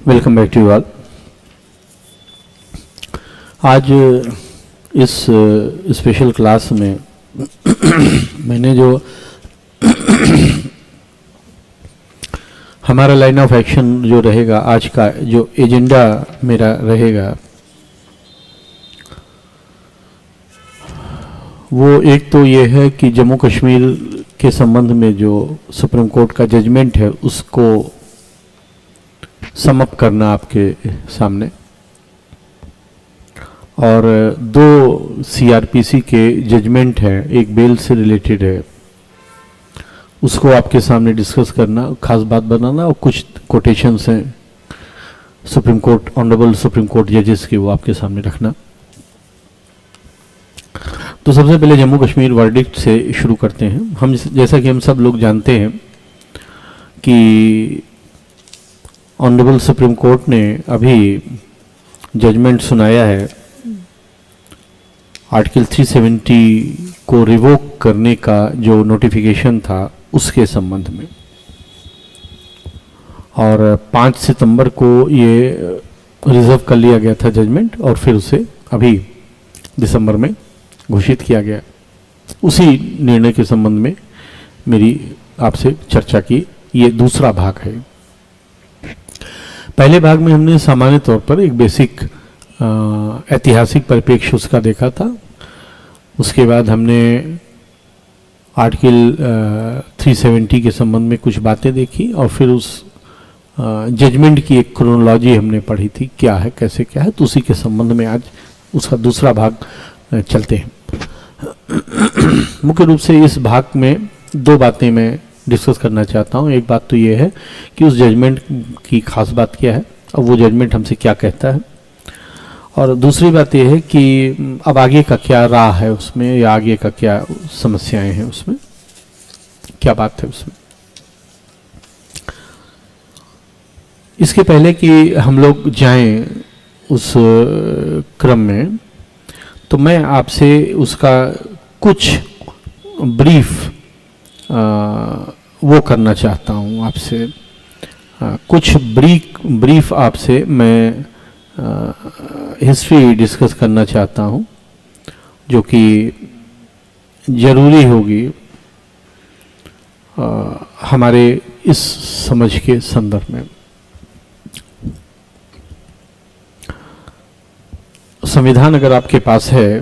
Welcome back to you all. आज इस special class में मैंने जो हमारा लाइन ऑफ एक्शन जो रहेगा, आज का जो एजेंडा मेरा रहेगा, वो एक तो ये है कि जम्मू कश्मीर के संबंध में जो सुप्रीम कोर्ट का जजमेंट है उसको समअप करना आपके सामने, और दो सीआरपीसी के जजमेंट हैं, एक बेल से रिलेटेड है, उसको आपके सामने डिस्कस करना, खास बात बनाना, और कुछ कोटेशंस हैं supreme court, honourable supreme court जजेस के, वो आपके सामने रखना। तो सबसे पहले जम्मू कश्मीर वर्डिक्ट से शुरू करते हैं। हम जैसा कि हम सब लोग जानते हैं कि ऑनरेबल सुप्रीम कोर्ट ने अभी जजमेंट सुनाया है आर्टिकल 370 को रिवोक करने का जो नोटिफिकेशन था उसके संबंध में, और 5 सितंबर को ये रिजर्व कर लिया गया था जजमेंट, और फिर उसे अभी दिसंबर में घोषित किया गया। उसी निर्णय के संबंध में मेरी आपसे चर्चा की, ये दूसरा भाग है। पहले भाग में हमने सामान्य तौर पर एक बेसिक ऐतिहासिक परिप्रेक्ष्य उसका देखा था। उसके बाद हमने आर्टिकल 370 के संबंध में कुछ बातें देखी, और फिर उस जजमेंट की एक क्रोनोलॉजी हमने पढ़ी थी, क्या है कैसे क्या है। तो उसी के संबंध में आज उसका दूसरा भाग चलते हैं। मुख्य रूप से इस भाग में दो बातें मैं डिस्कस करना चाहता हूँ। एक बात तो ये है कि उस जजमेंट की खास बात क्या है और वो जजमेंट हमसे क्या कहता है, और दूसरी बात यह है कि अब आगे का क्या राह है उसमें, या आगे का क्या समस्याएं हैं उसमें, क्या बात है उसमें। इसके पहले कि हम लोग जाएं उस क्रम में, तो मैं आपसे उसका कुछ ब्रीफ वो करना चाहता हूँ आपसे, कुछ ब्रीफ आपसे मैं हिस्ट्री डिस्कस करना चाहता हूँ, जो कि ज़रूरी होगी हमारे इस समझ के संदर्भ में। संविधान अगर आपके पास है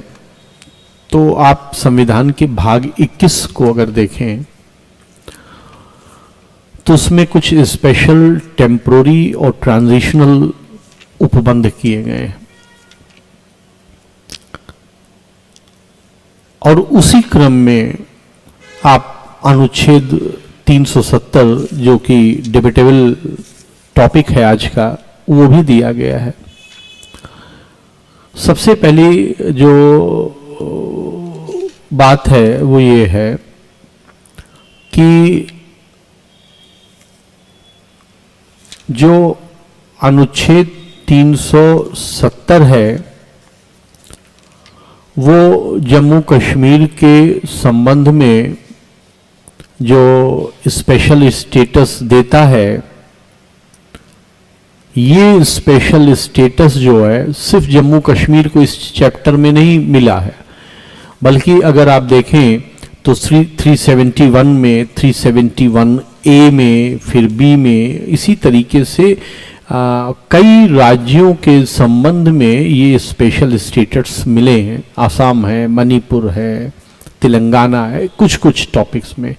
तो आप संविधान के भाग 21 को अगर देखें तो उसमें कुछ स्पेशल, टेम्पोररी और ट्रांजिशनल उपबंध किए गए हैं, और उसी क्रम में आप अनुच्छेद 370 जो कि डिबेटेबल टॉपिक है आज का, वो भी दिया गया है। सबसे पहली जो बात है वो ये है कि जो अनुच्छेद 370 है वो जम्मू कश्मीर के संबंध में जो स्पेशल स्टेटस देता है, ये स्पेशल स्टेटस जो है सिर्फ जम्मू कश्मीर को इस चैप्टर में नहीं मिला है, बल्कि अगर आप देखें तो 371 में, 371A में, फिर B में, इसी तरीके से कई राज्यों के संबंध में ये स्पेशल स्टेटस मिले हैं। आसाम है, मणिपुर है, तेलंगाना है, कुछ टॉपिक्स में।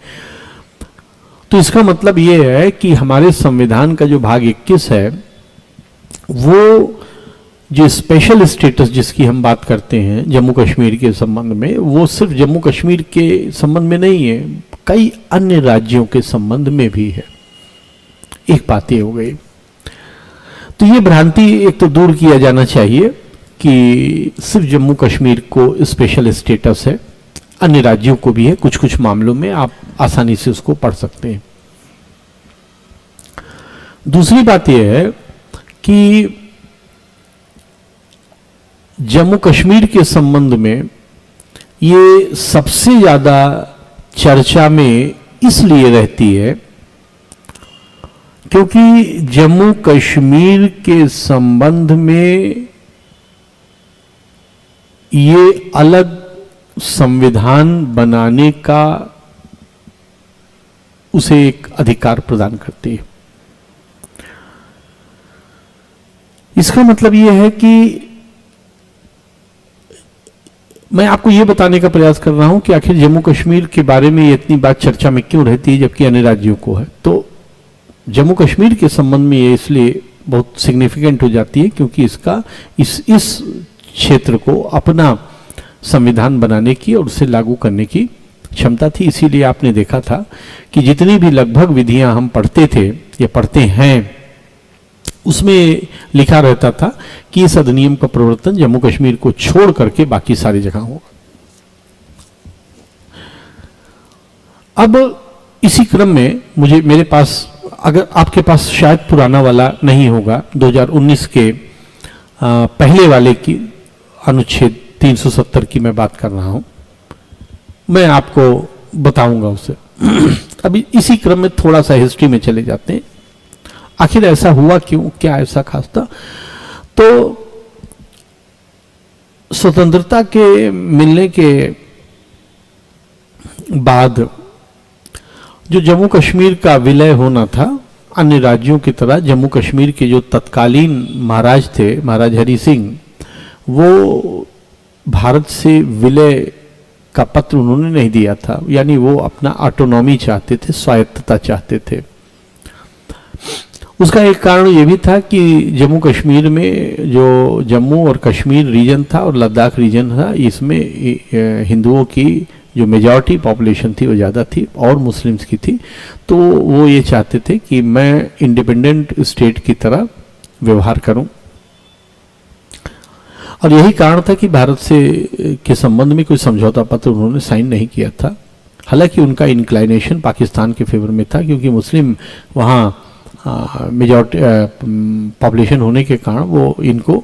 तो इसका मतलब ये है कि हमारे संविधान का जो भाग 21 है, वो जो स्पेशल स्टेटस जिसकी हम बात करते हैं जम्मू कश्मीर के संबंध में, वो सिर्फ जम्मू कश्मीर के संबंध में नहीं है, कई अन्य राज्यों के संबंध में भी है। एक बात ये हो गई। तो ये भ्रांति एक तो दूर किया जाना चाहिए कि सिर्फ जम्मू कश्मीर को स्पेशल स्टेटस है, अन्य राज्यों को भी है। कुछ मामलों में आप आसानी से उसको पढ़ सकते हैं। दूसरी बात यह है कि जम्मू कश्मीर के संबंध में ये सबसे ज़्यादा चर्चा में इसलिए रहती है क्योंकि जम्मू कश्मीर के संबंध में ये अलग संविधान बनाने का उसे एक अधिकार प्रदान करती है। इसका मतलब यह है कि मैं आपको यह बताने का प्रयास कर रहा हूं कि आखिर जम्मू कश्मीर के बारे में इतनी बात चर्चा में क्यों रहती है जबकि अन्य राज्यों को है। तो जम्मू कश्मीर के संबंध में ये इसलिए बहुत सिग्निफिकेंट हो जाती है क्योंकि इसका इस क्षेत्र को अपना संविधान बनाने की और उसे लागू करने की क्षमता थी। इसीलिए आपने देखा था कि जितनी भी लगभग विधियां हम पढ़ते थे या पढ़ते हैं उसमें लिखा रहता था कि इस अधिनियम का प्रवर्तन जम्मू कश्मीर को छोड़ करके बाकी सारी जगह होगा। अब इसी क्रम में मेरे पास, अगर आपके पास शायद पुराना वाला नहीं होगा, 2019 के पहले वाले की अनुच्छेद 370 की मैं बात कर रहा हूं, मैं आपको बताऊंगा उसे। अभी इसी क्रम में थोड़ा सा हिस्ट्री में चले जाते हैं, आखिर ऐसा हुआ क्यों, क्या ऐसा खास था। तो स्वतंत्रता के मिलने के बाद जो जम्मू कश्मीर का विलय होना था, अन्य राज्यों की तरह जम्मू कश्मीर के जो तत्कालीन महाराज थे, महाराज हरि सिंह, वो भारत से विलय का पत्र उन्होंने नहीं दिया था। यानी वो अपना ऑटोनॉमी चाहते थे, स्वायत्तता चाहते थे। उसका एक कारण ये भी था कि जम्मू कश्मीर में जो जम्मू और कश्मीर रीजन था और लद्दाख रीजन था, इसमें हिंदुओं की जो मेजॉरिटी पॉपुलेशन थी वो ज़्यादा थी और मुस्लिम्स की थी। तो वो ये चाहते थे कि मैं इंडिपेंडेंट स्टेट की तरह व्यवहार करूं, और यही कारण था कि भारत से के संबंध में कोई समझौता पत्र उन्होंने साइन नहीं किया था। हालांकि उनका इंक्लाइनेशन पाकिस्तान के फेवर में था क्योंकि मुस्लिम वहाँ मेजॉरिटी पॉपुलेशन होने के कारण वो इनको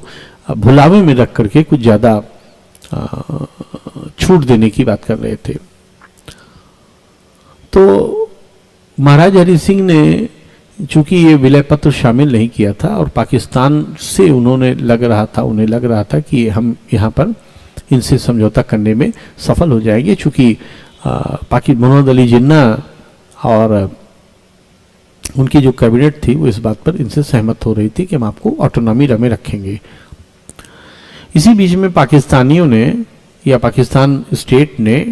भुलावे में रख करके कुछ ज़्यादा छूट देने की बात कर रहे थे। तो महाराज हरि सिंह ने चूंकि ये विलय पत्र शामिल नहीं किया था और पाकिस्तान से उन्हें लग रहा था कि हम यहाँ पर इनसे समझौता करने में सफल हो जाएंगे, चूंकि मोहम्मद अली जिन्ना और उनकी जो कैबिनेट थी वो इस बात पर इनसे सहमत हो रही थी कि हम आपको ऑटोनॉमी में रखेंगे। इसी बीच में पाकिस्तानियों ने या पाकिस्तान स्टेट ने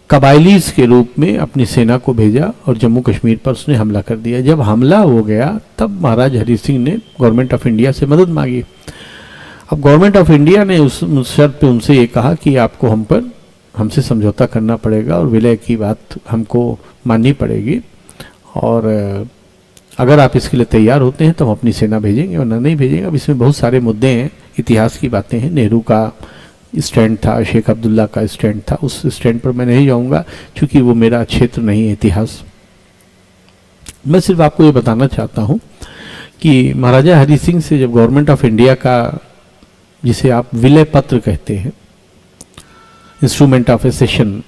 कबायलीज के रूप में अपनी सेना को भेजा और जम्मू कश्मीर पर उसने हमला कर दिया। जब हमला हो गया तब महाराज हरि सिंह ने गवर्नमेंट ऑफ इंडिया से मदद मांगी। अब गवर्नमेंट ऑफ इंडिया ने उस शर्त पे उनसे ये कहा कि आपको हमसे समझौता करना पड़ेगा और विलय की बात हमको माननी पड़ेगी, और अगर आप इसके लिए तैयार होते हैं तो हम अपनी सेना भेजेंगे वरना नहीं भेजेंगे। अब इसमें बहुत सारे मुद्दे हैं, इतिहास की बातें हैं। नेहरू का स्टैंड था, शेख अब्दुल्ला का स्टैंड था, उस स्टैंड पर मैं नहीं जाऊंगा क्योंकि वो मेरा क्षेत्र नहीं है इतिहास। मैं सिर्फ आपको ये बताना चाहता हूँ कि महाराजा हरि सिंह से जब गवर्नमेंट ऑफ इंडिया का, जिसे आप विलय पत्र कहते हैं, इंस्ट्रूमेंट ऑफ एसेशन,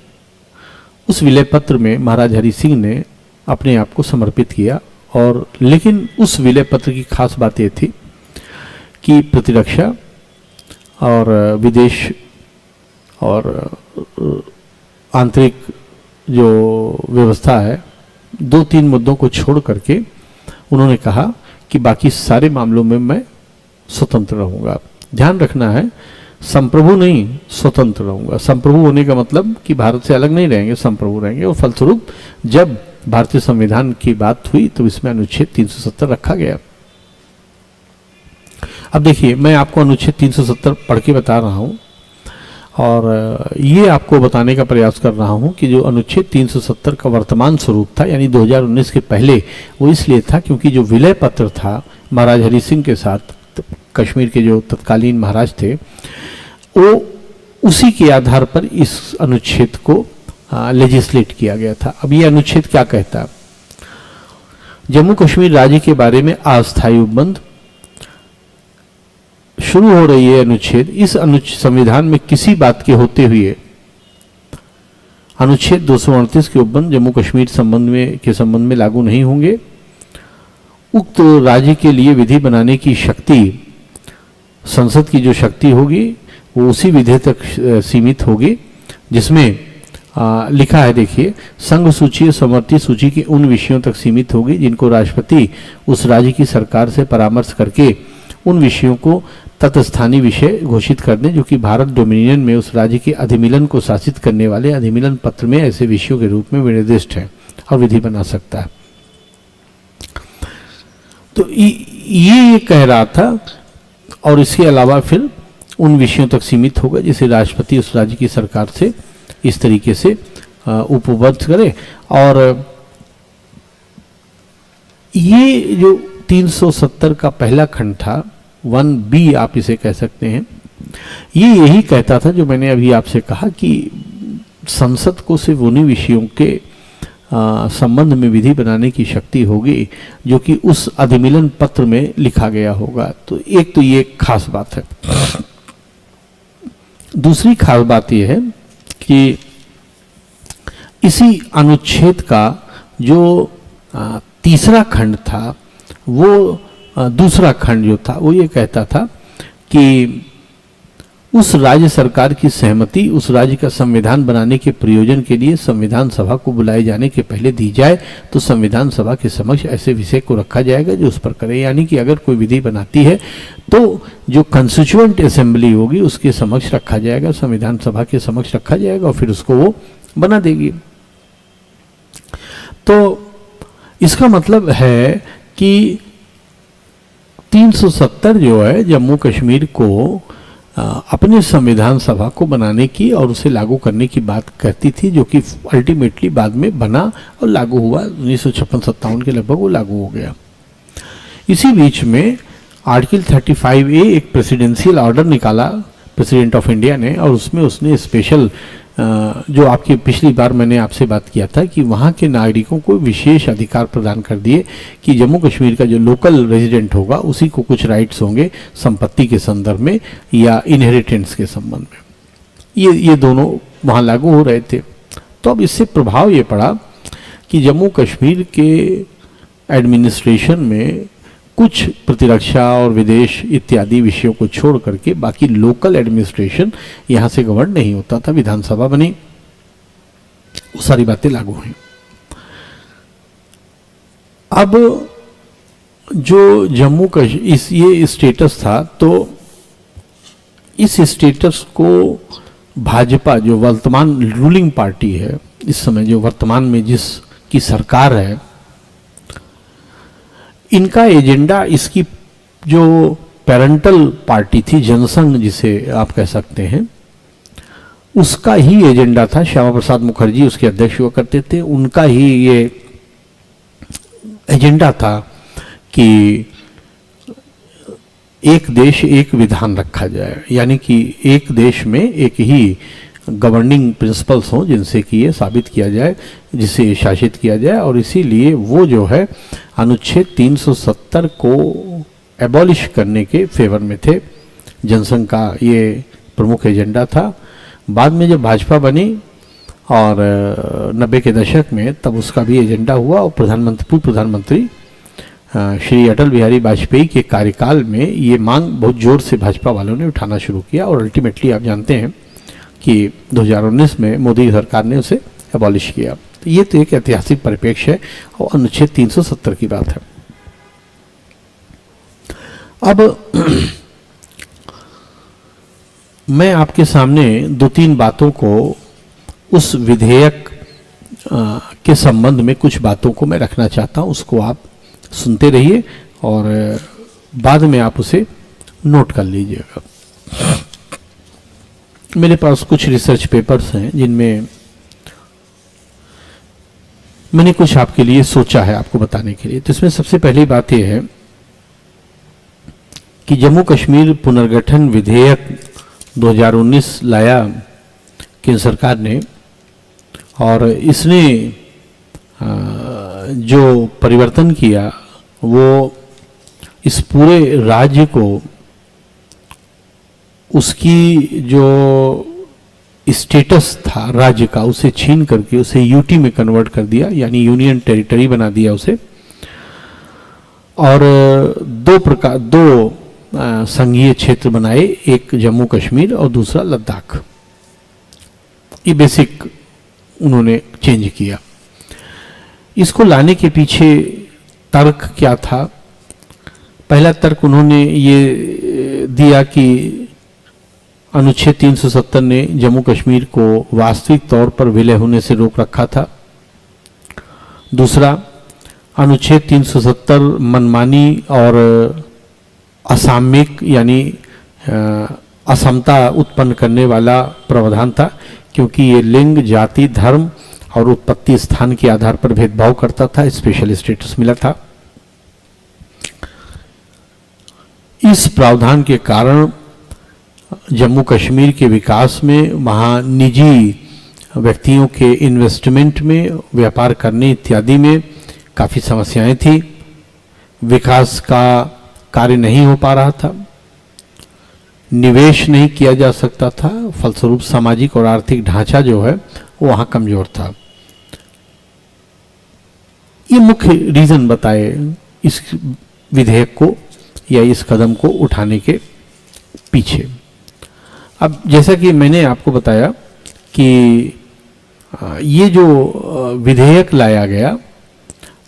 उस विलय पत्र में महाराज हरि सिंह ने अपने आप को समर्पित किया। और लेकिन उस विलय पत्र की खास बात ये थी कि प्रतिरक्षा और विदेश और आंतरिक जो व्यवस्था है, 2-3 मुद्दों को छोड़ करके उन्होंने कहा कि बाकी सारे मामलों में मैं स्वतंत्र रहूंगा। ध्यान रखना है, संप्रभु नहीं, स्वतंत्र रहूंगा। संप्रभु होने का मतलब कि भारत से अलग नहीं रहेंगे, संप्रभु रहेंगे। और फलस्वरूप जब भारतीय संविधान की बात हुई तो इसमें अनुच्छेद 370 रखा गया। अब देखिए, मैं आपको अनुच्छेद 370 पढ़ के बता रहा हूं और ये आपको बताने का प्रयास कर रहा हूं कि जो अनुच्छेद 370 का वर्तमान स्वरूप था, यानी 2019 के पहले, वो इसलिए था क्योंकि जो विलय पत्र था महाराज हरि सिंह के साथ, कश्मीर के जो तत्कालीन महाराज थे, वो उसी के आधार पर इस अनुच्छेद को लेजिस्लेट किया गया था। अब ये अनुच्छेद क्या कहता है? जम्मू कश्मीर राज्य के बारे में अस्थायी उपबंध शुरू हो रही है अनुच्छेद। इस संविधान में किसी बात के होते हुए अनुच्छेद 238 के उपबंध जम्मू कश्मीर के संबंध में लागू नहीं होंगे उक्त राज्य के लिए विधि बनाने की शक्ति, संसद की जो शक्ति होगी वो उसी विधि तक सीमित होगी जिसमें लिखा है, देखिए, संघ सूची, समवर्ती सूची के उन विषयों तक सीमित होगी जिनको राष्ट्रपति उस राज्य की सरकार से परामर्श करके उन विषयों को तत्स्थानीय विषय घोषित कर दें जो कि भारत डोमिनियन में उस राज्य के अधिमिलन को शासित करने वाले अधिमिलन पत्र में ऐसे विषयों के रूप में विनिर्दिष्ट है और विधि बना सकता है। तो ये कह रहा था, और इसके अलावा फिर उन विषयों तक सीमित होगा जिसे राष्ट्रपति उस राज्य की सरकार से इस तरीके से उपबद्ध करे। और ये जो 370 का पहला खंड था, 1B आप इसे कह सकते हैं, ये यही कहता था जो मैंने अभी आपसे कहा कि संसद को सिर्फ उन्हीं विषयों के संबंध में विधि बनाने की शक्ति होगी जो कि उस अधिमिलन पत्र में लिखा गया होगा। तो एक तो ये खास बात है। दूसरी खास बात यह है कि इसी अनुच्छेद का जो तीसरा खंड था, वो दूसरा खंड जो था वो ये कहता था कि उस राज्य सरकार की सहमति उस राज्य का संविधान बनाने के प्रयोजन के लिए संविधान सभा को बुलाए जाने के पहले दी जाए तो संविधान सभा के समक्ष ऐसे विषय को रखा जाएगा जो उस पर करे। यानी कि अगर कोई विधि बनाती है तो जो कंस्टिट्यूएंट असेंबली होगी उसके समक्ष रखा जाएगा, संविधान सभा के समक्ष रखा जाएगा और फिर उसको वो बना देगी। तो इसका मतलब है कि 370 जो है जम्मू कश्मीर को अपने संविधान सभा को बनाने की और उसे लागू करने की बात कहती थी, जो कि अल्टीमेटली बाद में बना और लागू हुआ। 1956-57 के लगभग वो लागू हो गया। इसी बीच में आर्टिकल 35A एक प्रेसिडेंशियल ऑर्डर निकाला प्रेसिडेंट ऑफ इंडिया ने, और उसमें उसने स्पेशल जो आपकी पिछली बार मैंने आपसे बात किया था कि वहाँ के नागरिकों को विशेष अधिकार प्रदान कर दिए कि जम्मू कश्मीर का जो लोकल रेजिडेंट होगा उसी को कुछ राइट्स होंगे संपत्ति के संदर्भ में या इनहेरिटेंस के संबंध में। ये दोनों वहाँ लागू हो रहे थे। तो अब इससे प्रभाव ये पड़ा कि जम्मू कश्मीर के एडमिनिस्ट्रेशन में कुछ प्रतिरक्षा और विदेश इत्यादि विषयों को छोड़ करके बाकी लोकल एडमिनिस्ट्रेशन यहाँ से गवर्न नहीं होता था। विधानसभा बनी, वो सारी बातें लागू हुई। अब जो जम्मू का ये स्टेटस था, तो इस स्टेटस को भाजपा जो वर्तमान रूलिंग पार्टी है इस समय, जो वर्तमान में जिसकी सरकार है, इनका एजेंडा, इसकी जो पेरेंटल पार्टी थी जनसंघ जिसे आप कह सकते हैं, उसका ही एजेंडा था। श्यामा प्रसाद मुखर्जी उसके अध्यक्ष हुआ करते थे। उनका ही ये एजेंडा था कि एक देश एक विधान रखा जाए, यानी कि एक देश में एक ही गवर्निंग प्रिंसिपल्स हों जिनसे कि ये साबित किया जाए, जिसे शासित किया जाए। और इसीलिए वो जो है अनुच्छेद 370 को एबॉलिश करने के फेवर में थे। जनसंघ का ये प्रमुख एजेंडा था। बाद में जब भाजपा बनी और 90 के दशक में, तब उसका भी एजेंडा हुआ और पूर्व प्रधानमंत्री श्री अटल बिहारी वाजपेयी के कार्यकाल में ये मांग बहुत जोर से भाजपा वालों ने उठाना शुरू किया और अल्टीमेटली आप जानते हैं कि 2019 में मोदी सरकार ने उसे एबॉलिश किया। तो ये तो एक ऐतिहासिक परिप्रेक्ष्य है और अनुच्छेद 370 की बात है। अब मैं आपके सामने 2-3 बातों को उस विधेयक के संबंध में कुछ बातों को मैं रखना चाहता हूं, उसको आप सुनते रहिए और बाद में आप उसे नोट कर लीजिएगा। मेरे पास कुछ रिसर्च पेपर्स हैं जिनमें मैंने कुछ आपके लिए सोचा है आपको बताने के लिए। तो इसमें सबसे पहली बात यह है कि जम्मू कश्मीर पुनर्गठन विधेयक 2019 लाया केंद्र सरकार ने, और इसने जो परिवर्तन किया वो इस पूरे राज्य को उसकी जो स्टेटस था राज्य का उसे छीन करके उसे यूटी में कन्वर्ट कर दिया, यानी यूनियन टेरिटरी बना दिया उसे। और दो संघीय क्षेत्र बनाए, एक जम्मू कश्मीर और दूसरा लद्दाख। ये बेसिक उन्होंने चेंज किया। इसको लाने के पीछे तर्क क्या था? पहला तर्क उन्होंने ये दिया कि अनुच्छेद 370 ने जम्मू कश्मीर को वास्तविक तौर पर विलय होने से रोक रखा था। दूसरा, अनुच्छेद 370 मनमानी और असामयिक यानी असमता उत्पन्न करने वाला प्रावधान था, क्योंकि ये लिंग, जाति, धर्म और उत्पत्ति स्थान के आधार पर भेदभाव करता था, स्पेशल स्टेटस मिला था। इस प्रावधान के कारण जम्मू कश्मीर के विकास में, वहाँ निजी व्यक्तियों के इन्वेस्टमेंट में, व्यापार करने इत्यादि में काफ़ी समस्याएं थी। विकास का कार्य नहीं हो पा रहा था, निवेश नहीं किया जा सकता था, फलस्वरूप सामाजिक और आर्थिक ढांचा जो है वो वहाँ कमजोर था। ये मुख्य रीजन बताए इस विधेयक को या इस कदम को उठाने के पीछे। अब जैसा कि मैंने आपको बताया कि ये जो विधेयक लाया गया,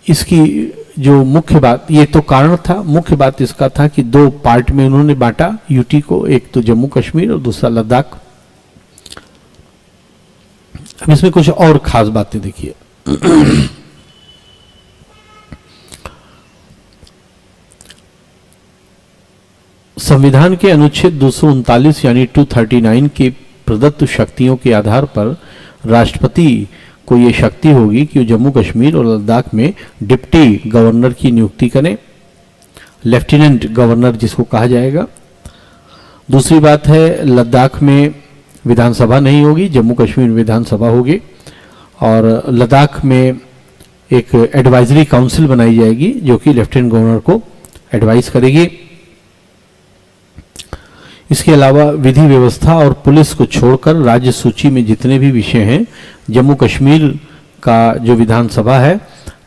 इसकी जो मुख्य बात, ये तो कारण था, मुख्य बात इसका था कि दो पार्ट में उन्होंने बांटा यूटी को, एक तो जम्मू कश्मीर और दूसरा लद्दाख। अब इसमें कुछ और खास बातें देखिए। संविधान के अनुच्छेद 239 यानी 239 के प्रदत्त शक्तियों के आधार पर राष्ट्रपति को ये शक्ति होगी कि वो जम्मू कश्मीर और लद्दाख में डिप्टी गवर्नर की नियुक्ति करें, लेफ्टिनेंट गवर्नर जिसको कहा जाएगा। दूसरी बात है, लद्दाख में विधानसभा नहीं होगी, जम्मू कश्मीर में विधानसभा होगी। और लद्दाख में एक एडवाइजरी काउंसिल बनाई जाएगी जो कि लेफ्टिनेंट गवर्नर को एडवाइस करेगी। इसके अलावा विधि व्यवस्था और पुलिस को छोड़कर राज्य सूची में जितने भी विषय हैं, जम्मू कश्मीर का जो विधानसभा है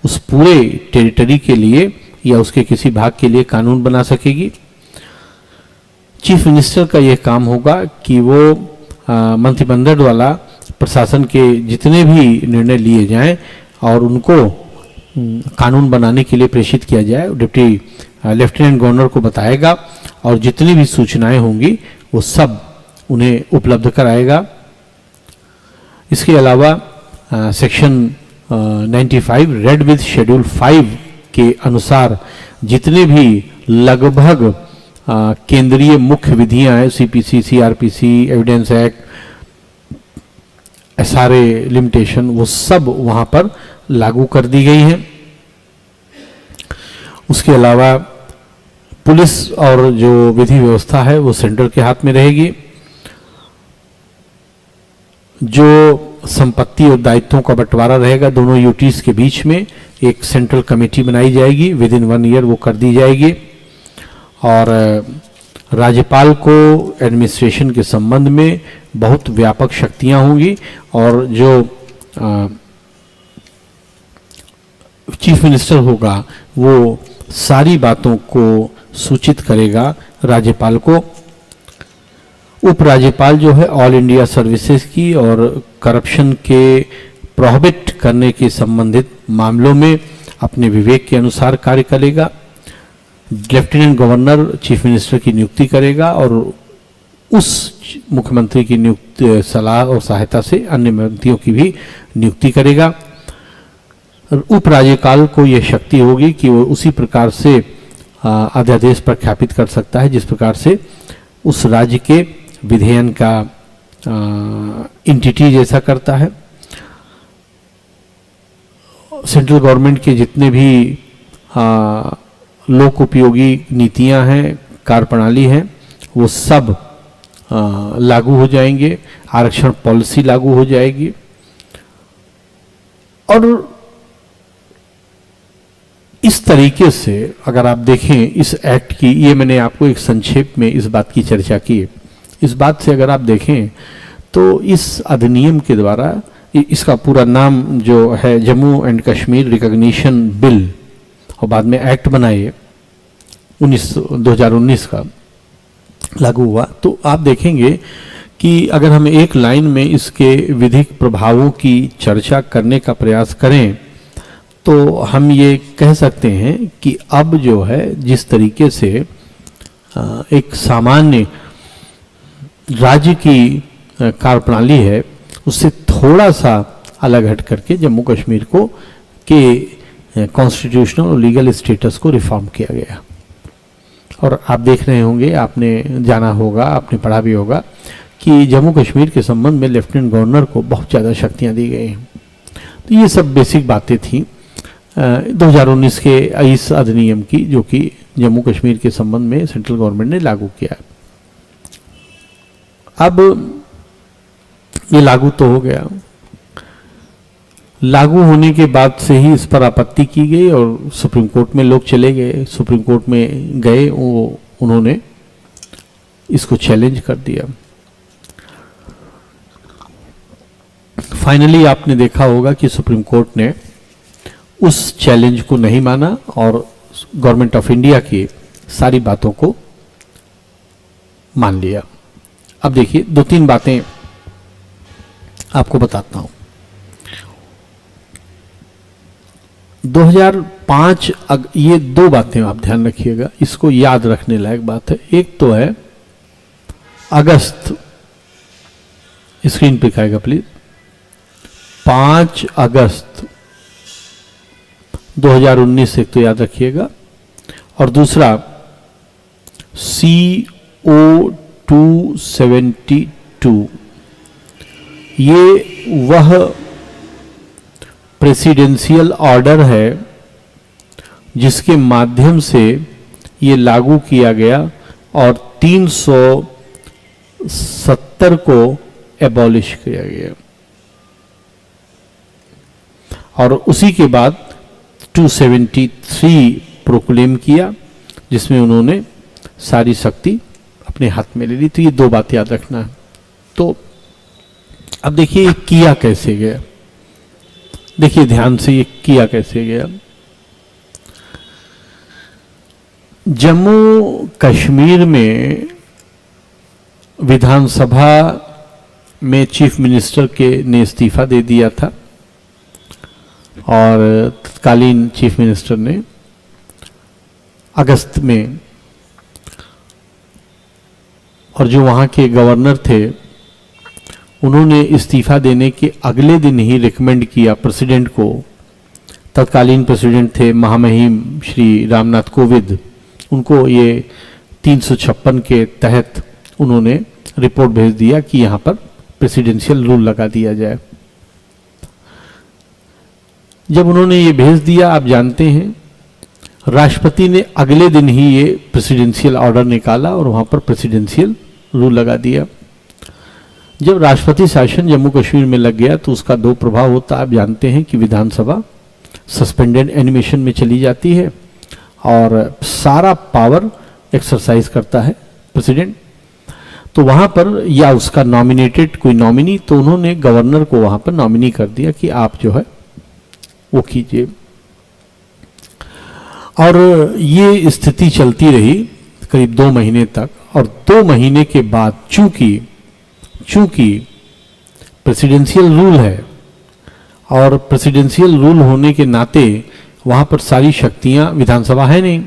उस पूरे टेरिटरी के लिए या उसके किसी भाग के लिए कानून बना सकेगी। चीफ मिनिस्टर का यह काम होगा कि वो मंत्रिमंडल द्वारा प्रशासन के जितने भी निर्णय लिए जाएं और उनको कानून बनाने के लिए प्रेषित किया जाए, डिप्टी लेफ्टिनेंट गवर्नर को बताएगा और जितनी भी सूचनाएं होंगी वो सब उन्हें उपलब्ध कराएगा। इसके अलावा सेक्शन 95 रेड विद शेड्यूल 5 के अनुसार जितने भी लगभग केंद्रीय मुख्य विधियां हैं, CPC, CrPC, evidence act, SRA limitation, वो सब वहां पर लागू कर दी गई हैं। उसके अलावा पुलिस और जो विधि व्यवस्था है वो सेंटर के हाथ में रहेगी। जो संपत्ति और दायित्वों का बंटवारा रहेगा दोनों यूटीज के बीच में, एक सेंट्रल कमेटी बनाई जाएगी, विद इन 1 ईयर वो कर दी जाएगी। और राज्यपाल को एडमिनिस्ट्रेशन के संबंध में बहुत व्यापक शक्तियां होंगी और जो चीफ मिनिस्टर होगा वो सारी बातों को सूचित करेगा राज्यपाल को। उपराज्यपाल जो है ऑल इंडिया सर्विसेज की और करप्शन के प्रोहिबिट करने के संबंधित मामलों में अपने विवेक के अनुसार कार्य करेगा। लेफ्टिनेंट गवर्नर चीफ मिनिस्टर की नियुक्ति करेगा और उस मुख्यमंत्री की नियुक्ति सलाह और सहायता से अन्य मंत्रियों की भी नियुक्ति करेगा। उपराज्यपाल को यह शक्ति होगी कि वो उसी प्रकार से अध्यादेश प्रख्यापित कर सकता है जिस प्रकार से उस राज्य के विधेयन का इंटिटी जैसा करता है। सेंट्रल गवर्नमेंट के जितने भी लोक उपयोगी नीतियां हैं, कार्यप्रणाली हैं, वो सब लागू हो जाएंगे। आरक्षण पॉलिसी लागू हो जाएगी। और इस तरीके से अगर आप देखें इस एक्ट की, ये मैंने आपको एक संक्षेप में इस बात की चर्चा की। इस बात से अगर आप देखें तो इस अधिनियम के द्वारा, इसका पूरा नाम जो है Jammu and Kashmir recognition bill और बाद में एक्ट बनाए, 2019 का लागू हुआ, तो आप देखेंगे कि अगर हम एक लाइन में इसके विधिक प्रभावों की चर्चा करने का प्रयास करें तो हम ये कह सकते हैं कि अब जो है जिस तरीके से एक सामान्य राज्य की कार्यप्रणाली है उससे थोड़ा सा अलग हट करके जम्मू कश्मीर को के कॉन्स्टिट्यूशनल और लीगल स्टेटस को रिफॉर्म किया गया। और आप देख रहे होंगे, आपने जाना होगा, आपने पढ़ा भी होगा कि जम्मू कश्मीर के संबंध में लेफ्टिनेंट गवर्नर को बहुत ज़्यादा शक्तियां दी गई हैं। तो ये सब बेसिक बातें थी 2019 के इस अधिनियम की, जो कि जम्मू कश्मीर के संबंध में सेंट्रल गवर्नमेंट ने लागू किया। अब ये लागू तो हो गया, लागू होने के बाद से ही इस पर आपत्ति की गई और सुप्रीम कोर्ट में लोग चले गए, सुप्रीम कोर्ट में गए, उन्होंने इसको चैलेंज कर दिया। फाइनली आपने देखा होगा कि सुप्रीम कोर्ट ने उस चैलेंज को नहीं माना और गवर्नमेंट ऑफ इंडिया की सारी बातों को मान लिया। अब देखिए 2-3 बातें आपको बताता हूं। 2005 ये 2 बातें आप ध्यान रखिएगा, इसको याद रखने लायक बात है। एक तो है अगस्त, स्क्रीन पे आएगा प्लीज, 5 अगस्त 2019 एक तो याद रखिएगा, और दूसरा CO272, ये वह प्रेसिडेंशियल ऑर्डर है जिसके माध्यम से ये लागू किया गया और 370 को एबॉलिश किया गया, और उसी के बाद 273 प्रोक्लेम किया जिसमें उन्होंने सारी शक्ति अपने हाथ में ले ली। तो ये 2 बात याद रखना है। तो अब देखिए ये किया कैसे गया, देखिए ध्यान से ये किया कैसे गया। जम्मू कश्मीर में विधानसभा में चीफ मिनिस्टर ने इस्तीफा दे दिया था और तत्कालीन चीफ मिनिस्टर ने अगस्त में, और जो वहाँ के गवर्नर थे उन्होंने इस्तीफा देने के अगले दिन ही रिकमेंड किया प्रेसिडेंट को। तत्कालीन प्रेसिडेंट थे महामहिम श्री रामनाथ कोविंद, उनको ये 356 के तहत उन्होंने रिपोर्ट भेज दिया कि यहाँ पर प्रेसिडेंशियल रूल लगा दिया जाए। जब उन्होंने ये भेज दिया, आप जानते हैं राष्ट्रपति ने अगले दिन ही ये प्रेसिडेंशियल ऑर्डर निकाला और वहाँ पर प्रेसिडेंशियल रूल लगा दिया। जब राष्ट्रपति शासन जम्मू कश्मीर में लग गया तो उसका 2 प्रभाव होता है। आप जानते हैं कि विधानसभा सस्पेंडेड एनिमेशन में चली जाती है और सारा पावर एक्सरसाइज करता है प्रेसिडेंट। तो वहाँ पर या उसका नॉमिनेटेड कोई नॉमिनी, तो उन्होंने गवर्नर को वहाँ पर नॉमिनी कर दिया कि आप जो है वो कीजिए। और ये स्थिति चलती रही करीब 2 महीने तक, और 2 महीने के बाद चूंकि प्रेसिडेंशियल रूल है और प्रेसिडेंशियल रूल होने के नाते वहाँ पर सारी शक्तियाँ, विधानसभा है नहीं,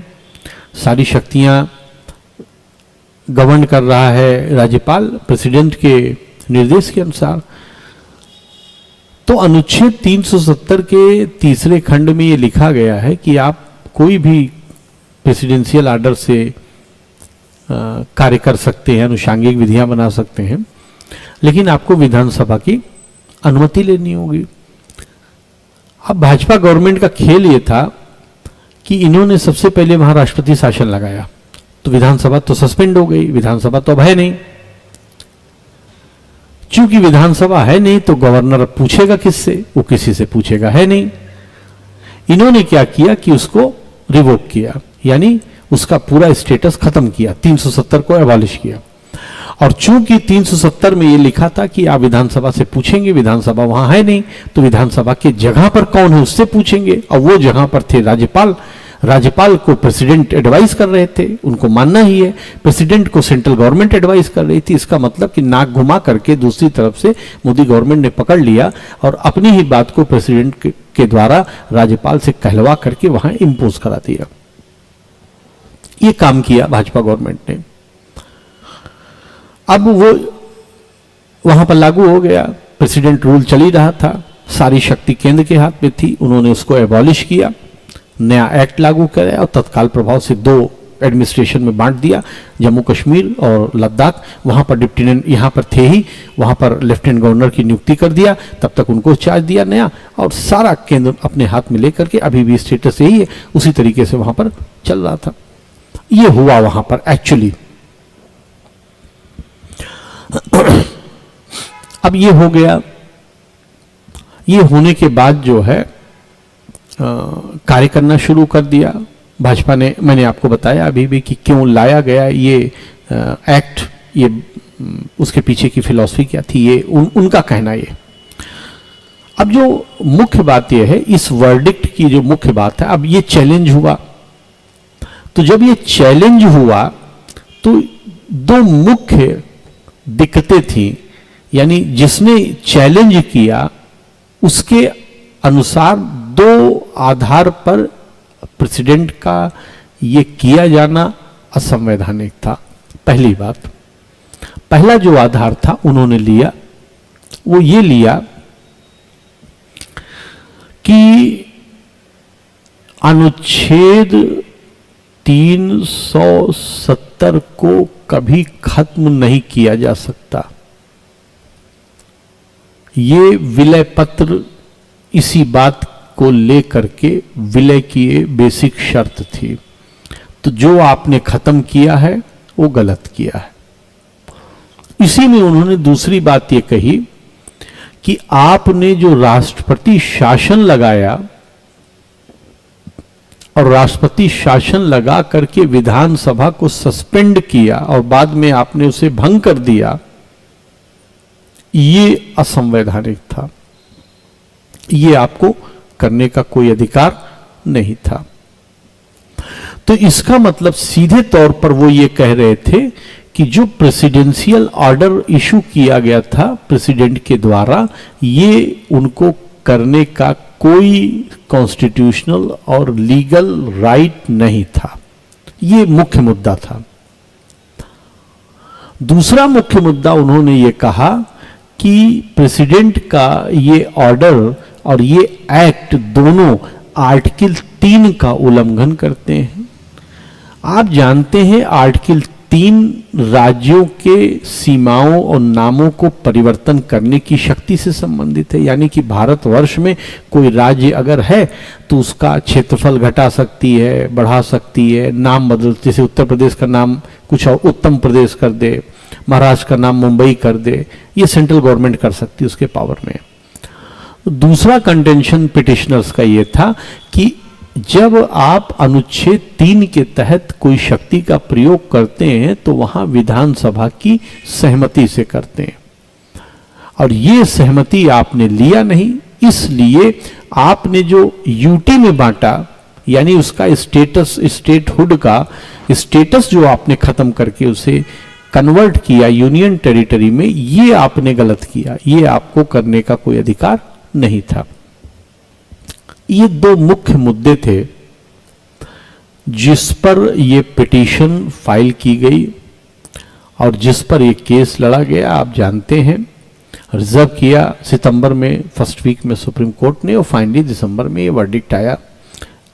सारी शक्तियाँ गवर्न कर रहा है राज्यपाल प्रेसिडेंट के निर्देश के अनुसार। तो अनुच्छेद 370 के 3रे खंड में ये लिखा गया है कि आप कोई भी प्रेसिडेंशियल आर्डर से कार्य कर सकते हैं, अनुषांगिक विधियां बना सकते हैं, लेकिन आपको विधानसभा की अनुमति लेनी होगी। अब भाजपा गवर्नमेंट का खेल ये था कि इन्होंने सबसे पहले वहां राष्ट्रपति शासन लगाया, तो विधानसभा तो सस्पेंड हो गई, विधानसभा तो अब है नहीं। चूंकि विधानसभा है नहीं तो गवर्नर पूछेगा किससे, वो किसी से पूछेगा है नहीं। इन्होंने क्या किया कि उसको रिवोक किया, यानी उसका पूरा स्टेटस खत्म किया, 370 को एबॉलिश किया। और चूंकि 370 में ये लिखा था कि आप विधानसभा से पूछेंगे, विधानसभा वहां है नहीं, तो विधानसभा के जगह पर कौन है उससे पूछेंगे, और वो जगह पर थे राज्यपाल। राज्यपाल को प्रेसिडेंट एडवाइस कर रहे थे, उनको मानना ही है। प्रेसिडेंट को सेंट्रल गवर्नमेंट एडवाइस कर रही थी। इसका मतलब कि नाक घुमा करके दूसरी तरफ से मोदी गवर्नमेंट ने पकड़ लिया और अपनी ही बात को प्रेसिडेंट के द्वारा राज्यपाल से कहलवा करके वहां इंपोज करा दिया। ये काम किया भाजपा गवर्नमेंट ने। अब वो वहां पर लागू हो गया, प्रेसिडेंट रूल चल ही रहा था, सारी शक्ति केंद्र के हाथ में थी। उन्होंने उसको एबॉलिश किया, नया एक्ट लागू कराया और तत्काल प्रभाव से 2 एडमिनिस्ट्रेशन में बांट दिया, जम्मू कश्मीर और लद्दाख। वहां पर लेफ्टिनेंट, यहां पर थे ही, वहां पर लेफ्टिनेंट गवर्नर की नियुक्ति कर दिया, तब तक उनको चार्ज दिया नया, और सारा केंद्र अपने हाथ में लेकर के अभी भी स्टेटस यही है, उसी तरीके से वहां पर चल रहा था। ये हुआ वहां पर एक्चुअली। अब ये हो गया, ये होने के बाद जो है कार्य करना शुरू कर दिया भाजपा ने। मैंने आपको बताया अभी भी कि क्यों लाया गया ये एक्ट, ये उसके पीछे की फिलॉसफी क्या थी, ये उनका कहना ये। अब जो मुख्य बात ये है, इस वर्डिक्ट की जो मुख्य बात है, अब ये चैलेंज हुआ। तो जब ये चैलेंज हुआ तो 2 मुख्य दिक्कतें थी, यानी जिसने चैलेंज किया उसके अनुसार 2 आधार पर प्रेसिडेंट का ये किया जाना असंवैधानिक था। पहली बात, पहला जो आधार था उन्होंने लिया, वो ये लिया कि अनुच्छेद 370 को कभी खत्म नहीं किया जा सकता। ये विलय पत्र इसी बात को लेकर के विलय की ये बेसिक शर्त थी। तो जो आपने खत्म किया है वो गलत किया है। इसी में उन्होंने दूसरी बात ये कही कि आपने जो राष्ट्रपति शासन लगाया और राष्ट्रपति शासन लगा करके विधानसभा को सस्पेंड किया और बाद में आपने उसे भंग कर दिया, ये असंवैधानिक था। ये आपको करने का कोई अधिकार नहीं था। तो इसका मतलब सीधे तौर पर वो ये कह रहे थे कि जो प्रेसिडेंशियल ऑर्डर इशू किया गया था प्रेसिडेंट के द्वारा, ये उनको करने का कोई कॉन्स्टिट्यूशनल और लीगल राइट नहीं था। ये मुख्य मुद्दा था। दूसरा मुख्य मुद्दा उन्होंने ये कहा कि प्रेसिडेंट का ये ऑर्डर और ये एक्ट दोनों आर्टिकल 3 का उल्लंघन करते हैं। आप जानते हैं आर्टिकल 3 राज्यों के सीमाओं और नामों को परिवर्तन करने की शक्ति से संबंधित है। यानी कि भारतवर्ष में कोई राज्य अगर है तो उसका क्षेत्रफल घटा सकती है, बढ़ा सकती है, नाम बदल, जैसे उत्तर प्रदेश का नाम कुछ और उत्तम प्रदेश कर दे, महाराष्ट्र का नाम मुंबई कर दे, ये सेंट्रल गवर्नमेंट कर सकती है, उसके पावर में। दूसरा कंटेंशन पिटिशनर्स का ये था कि जब आप अनुच्छेद 3 के तहत कोई शक्ति का प्रयोग करते हैं तो वहां विधानसभा की सहमति से करते हैं, और ये सहमति आपने लिया नहीं, इसलिए आपने जो यूटी में बांटा, यानी उसका स्टेटस, स्टेटहुड का स्टेटस जो आपने खत्म करके उसे कन्वर्ट किया यूनियन टेरिटरी में, ये आपने गलत किया, ये आपको करने का कोई अधिकार नहीं था। ये 2 मुख्य मुद्दे थे जिस पर ये पिटीशन फाइल की गई और जिस पर ये केस लड़ा गया। आप जानते हैं रिजर्व किया सितंबर में, फर्स्ट वीक में सुप्रीम कोर्ट ने, और फाइनली दिसंबर में ये वर्डिक्ट आया।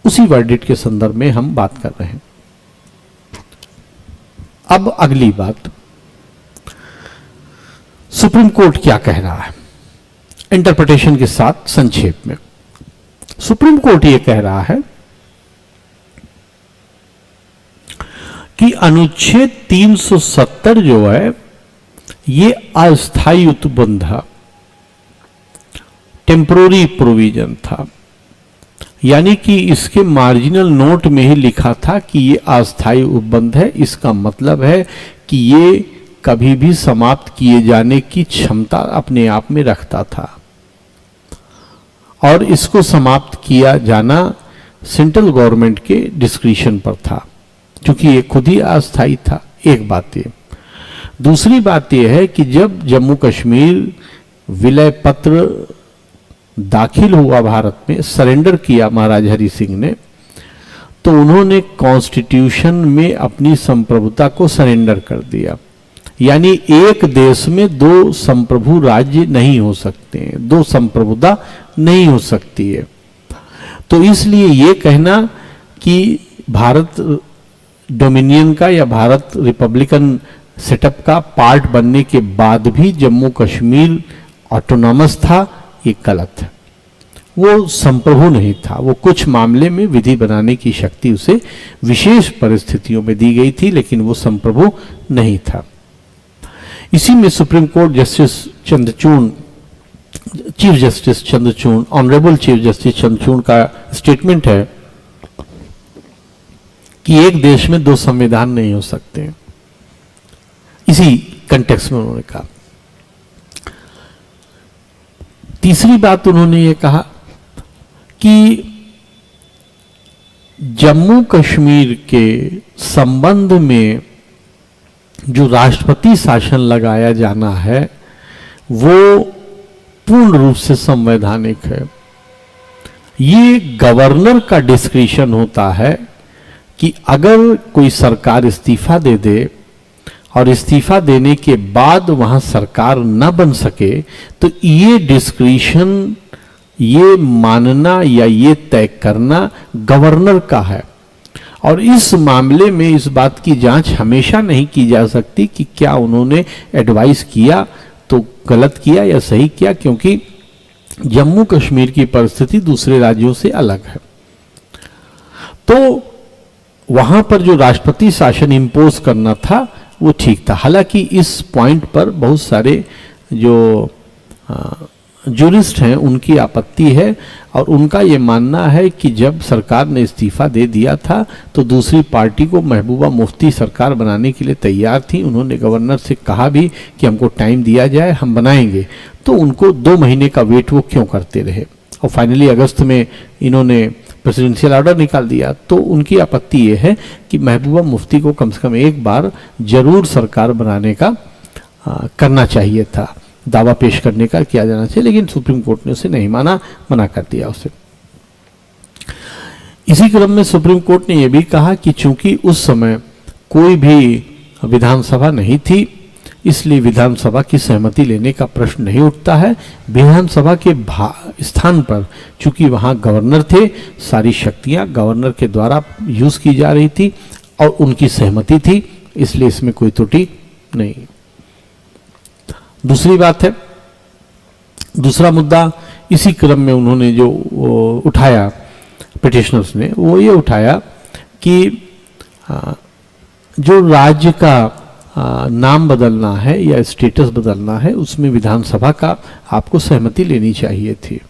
उसी वर्डिक्ट के संदर्भ में हम बात कर रहे हैं। अब अगली बात, सुप्रीम कोर्ट क्या कह रहा है इंटरप्रिटेशन के साथ संक्षेप में। सुप्रीम कोर्ट ये कह रहा है कि अनुच्छेद 370 जो है ये अस्थायी उपबंध था, टेम्पोररी प्रोविजन था। यानी कि इसके मार्जिनल नोट में ही लिखा था कि ये अस्थायी उपबंध है। इसका मतलब है कि ये कभी भी समाप्त किए जाने की क्षमता अपने आप में रखता था, और इसको समाप्त किया जाना सेंट्रल गवर्नमेंट के डिस्क्रिशन पर था, क्योंकि ये खुद ही अस्थायी था। एक बात ये। दूसरी बात यह है कि जब जम्मू कश्मीर विलय पत्र दाखिल हुआ भारत में, सरेंडर किया महाराजा हरि सिंह ने, तो उन्होंने कॉन्स्टिट्यूशन में अपनी संप्रभुता को सरेंडर कर दिया। यानी एक देश में दो संप्रभु राज्य नहीं हो सकते हैं, दो संप्रभुता नहीं हो सकती है। तो इसलिए ये कहना कि भारत डोमिनियन का या भारत रिपब्लिकन सेटअप का पार्ट बनने के बाद भी जम्मू कश्मीर ऑटोनॉमस था, ये गलत है। वो संप्रभु नहीं था, वो कुछ मामले में विधि बनाने की शक्ति उसे विशेष परिस्थितियों में दी गई थी, लेकिन वो संप्रभु नहीं था। इसी में supreme court justice Chandrachud, chief justice Chandrachud, honourable chief justice Chandrachud का स्टेटमेंट है कि एक देश में दो संविधान नहीं हो सकते। इसी कंटेक्स्ट में उन्होंने कहा। तीसरी बात उन्होंने ये कहा कि जम्मू कश्मीर के संबंध में जो राष्ट्रपति शासन लगाया जाना है वो पूर्ण रूप से संवैधानिक है। ये गवर्नर का डिस्क्रिशन होता है कि अगर कोई सरकार इस्तीफा दे दे और इस्तीफा देने के बाद वहां सरकार न बन सके, तो ये डिस्क्रिशन, ये मानना या ये तय करना गवर्नर का है। और इस मामले में इस बात की जांच हमेशा नहीं की जा सकती कि क्या उन्होंने एडवाइस किया तो गलत किया या सही किया, क्योंकि जम्मू कश्मीर की परिस्थिति दूसरे राज्यों से अलग है। तो वहां पर जो राष्ट्रपति शासन इंपोज करना था वो ठीक था। हालांकि इस पॉइंट पर बहुत सारे जो जूरिस्ट हैं उनकी आपत्ति है, और उनका ये मानना है कि जब सरकार ने इस्तीफा दे दिया था तो दूसरी पार्टी को महबूबा मुफ्ती सरकार बनाने के लिए तैयार थी। उन्होंने गवर्नर से कहा भी कि हमको टाइम दिया जाए, हम बनाएंगे। तो उनको 2 महीने का वेट वो क्यों करते रहे, और फाइनली अगस्त में इन्होंने प्रेसिडेंशियल ऑर्डर निकाल दिया। तो उनकी आपत्ति ये है कि महबूबा मुफ्ती को कम से कम एक बार जरूर सरकार बनाने का करना चाहिए था, दावा पेश करने का किया जाना चाहिए, लेकिन सुप्रीम कोर्ट ने उसे नहीं माना, मना कर दिया उसे। इसी क्रम में सुप्रीम कोर्ट ने यह भी कहा कि चूंकि उस समय कोई भी विधानसभा नहीं थी, इसलिए विधानसभा की सहमति लेने का प्रश्न नहीं उठता है। विधानसभा के स्थान पर चूंकि वहां गवर्नर थे, सारी शक्तियां गवर्नर के द्वारा यूज की जा रही थी और उनकी सहमति थी, इसलिए इसमें कोई त्रुटि नहीं। दूसरी बात है, दूसरा मुद्दा इसी क्रम में उन्होंने जो उठाया पिटिशनर्स ने, वो ये उठाया कि जो राज्य का नाम बदलना है या स्टेटस बदलना है, उसमें विधानसभा का आपको सहमति लेनी चाहिए थी,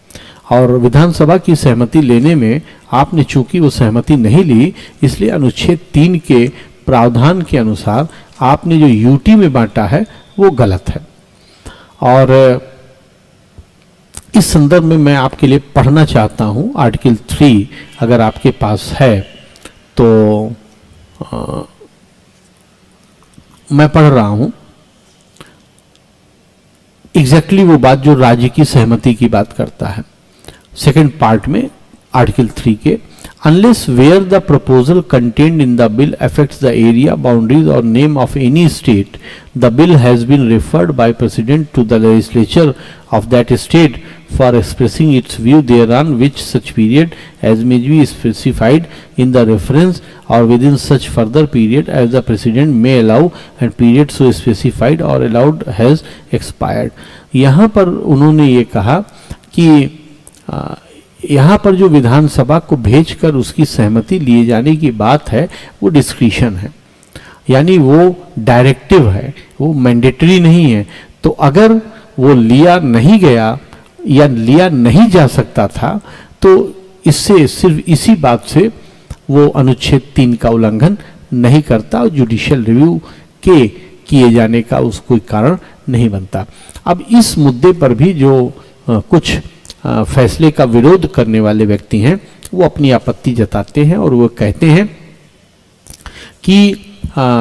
और विधानसभा की सहमति लेने में आपने चूंकि वो सहमति नहीं ली, इसलिए अनुच्छेद 3 के प्रावधान के अनुसार आपने जो यूटी में बांटा है वो गलत है। और इस संदर्भ में मैं आपके लिए पढ़ना चाहता हूं आर्टिकल 3, अगर आपके पास है तो मैं पढ़ रहा हूं। एग्जैक्टली वो बात जो राज्य की सहमति की बात करता है। सेकंड पार्ट में आर्टिकल 3 के, unless where the proposal contained in the bill affects the area, boundaries or name of any state, the bill has been referred by President to the legislature of that state for expressing its view thereon, which such period as may be specified in the reference or within such further period as the President may allow, and period so specified or allowed has expired। यहाँ पर उन्होंने ये कहा कि यहाँ पर जो विधानसभा को भेजकर उसकी सहमति लिए जाने की बात है वो डिस्क्रिशन है, यानी वो डायरेक्टिव है, वो मैंडेटरी नहीं है। तो अगर वो लिया नहीं गया या लिया नहीं जा सकता था तो इससे सिर्फ इसी बात से वो अनुच्छेद 3 का उल्लंघन नहीं करता और जुडिशियल रिव्यू के किए जाने का उसको कोई कारण नहीं बनता। अब इस मुद्दे पर भी जो कुछ फैसले का विरोध करने वाले व्यक्ति हैं वो अपनी आपत्ति जताते हैं और वो कहते हैं कि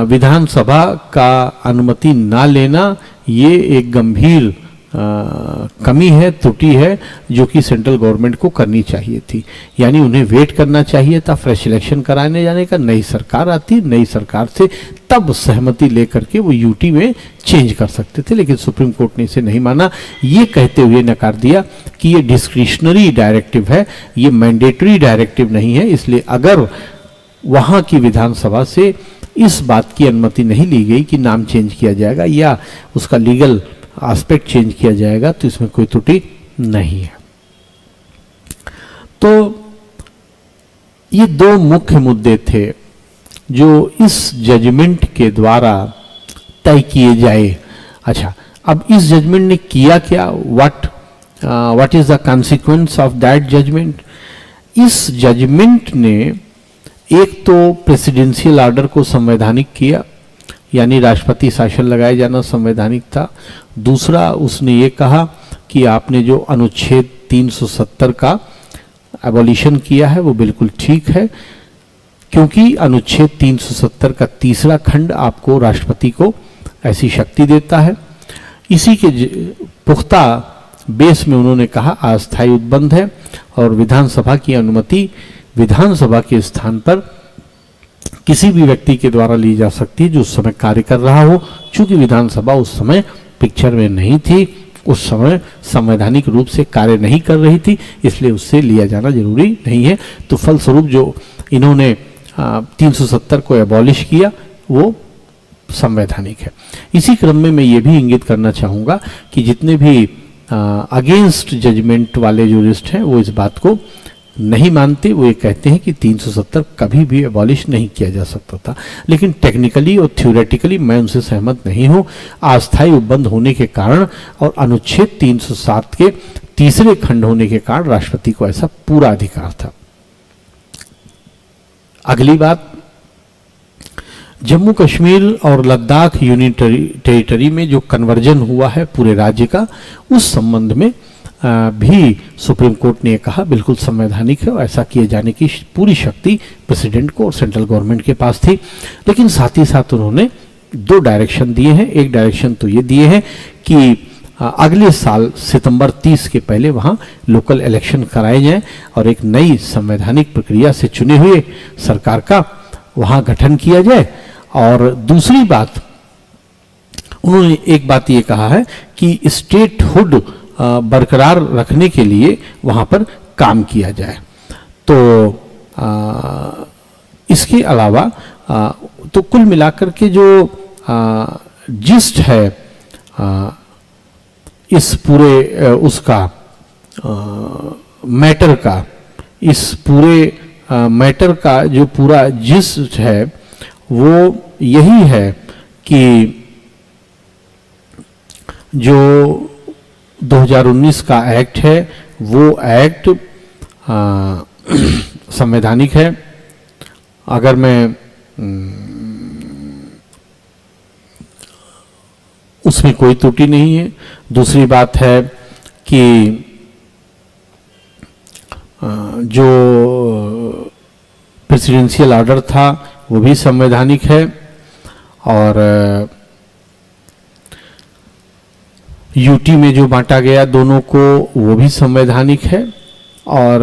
विधानसभा का अनुमति ना लेना ये एक गंभीर कमी है, त्रुटि है, जो कि सेंट्रल गवर्नमेंट को करनी चाहिए थी। यानी उन्हें वेट करना चाहिए था फ्रेश इलेक्शन कराने जाने का, नई सरकार आती, नई सरकार से तब सहमति लेकर के वो यूटी में चेंज कर सकते थे, लेकिन सुप्रीम कोर्ट ने इसे नहीं माना। ये कहते हुए नकार दिया कि ये डिस्क्रिशनरी डायरेक्टिव है, ये मैंडेटरी डायरेक्टिव नहीं है, इसलिए अगर वहाँ की विधानसभा से इस बात की अनुमति नहीं ली गई कि नाम चेंज किया जाएगा या उसका लीगल एस्पेक्ट चेंज किया जाएगा, तो इसमें कोई त्रुटि नहीं है। तो ये दो मुख्य मुद्दे थे जो इस जजमेंट के द्वारा तय किए जाए। अच्छा, अब इस जजमेंट ने किया क्या, what is the consequence of that judgement? इस जजमेंट ने एक तो प्रेसिडेंशियल ऑर्डर को संवैधानिक किया, यानी राष्ट्रपति शासन लगाया जाना संवैधानिक था। दूसरा, उसने ये कहा कि आपने जो अनुच्छेद 370 का एबॉलिशन किया है वो बिल्कुल ठीक है, क्योंकि अनुच्छेद 370 का तीसरा खंड आपको राष्ट्रपति को ऐसी शक्ति देता है। इसी के पुख्ता बेस में उन्होंने कहा अस्थायी उपबंध है और विधानसभा की अनुमति विधानसभा के स्थान पर किसी भी व्यक्ति के द्वारा ली जा सकती है जो उस समय कार्य कर रहा हो। चूंकि विधानसभा उस समय पिक्चर में नहीं थी, उस समय संवैधानिक रूप से कार्य नहीं कर रही थी, इसलिए उससे लिया जाना जरूरी नहीं है। तो फलस्वरूप जो इन्होंने 370 को एबॉलिश किया वो संवैधानिक है। इसी क्रम में मैं ये भी इंगित करना चाहूँगा कि जितने भी अगेंस्ट जजमेंट वाले जूरिस्ट हैं वो इस बात को नहीं मानते। वो ये कहते हैं कि 370 कभी भी एबॉलिश नहीं किया जा सकता था, लेकिन टेक्निकली और थ्योरेटिकली मैं उनसे सहमत नहीं हूँ। अस्थायी उपबंध होने के कारण और अनुच्छेद 307 के तीसरे खंड होने के कारण राष्ट्रपति को ऐसा पूरा अधिकार था। अगली बात, जम्मू कश्मीर और लद्दाख यूनियन टेरिटरी में जो कन्वर्जन हुआ है पूरे राज्य का, उस संबंध में भी सुप्रीम कोर्ट ने कहा बिल्कुल संवैधानिक है और ऐसा किए जाने की पूरी शक्ति प्रेसिडेंट को और सेंट्रल गवर्नमेंट के पास थी। लेकिन साथ ही साथ उन्होंने दो डायरेक्शन दिए हैं। एक डायरेक्शन तो ये दिए हैं कि अगले साल सितंबर 30 के पहले वहाँ लोकल इलेक्शन कराए जाएं और एक नई संवैधानिक प्रक्रिया से चुने हुए सरकार का वहाँ गठन किया जाए। और दूसरी बात, उन्होंने एक बात ये कहा है कि स्टेटहुड बरकरार रखने के लिए वहाँ पर काम किया जाए। तो इसके अलावा तो कुल मिलाकर के जो जिस्ट है इस पूरे उसका मैटर का, इस पूरे मैटर का जो पूरा जिस्ट है वो यही है कि जो 2019 का एक्ट है वो एक्ट संवैधानिक है। अगर मैं उसमें कोई त्रुटि नहीं है। दूसरी बात है कि जो प्रेसिडेंशियल ऑर्डर था वो भी संवैधानिक है और यूटी में जो बांटा गया दोनों को वो भी संवैधानिक है। और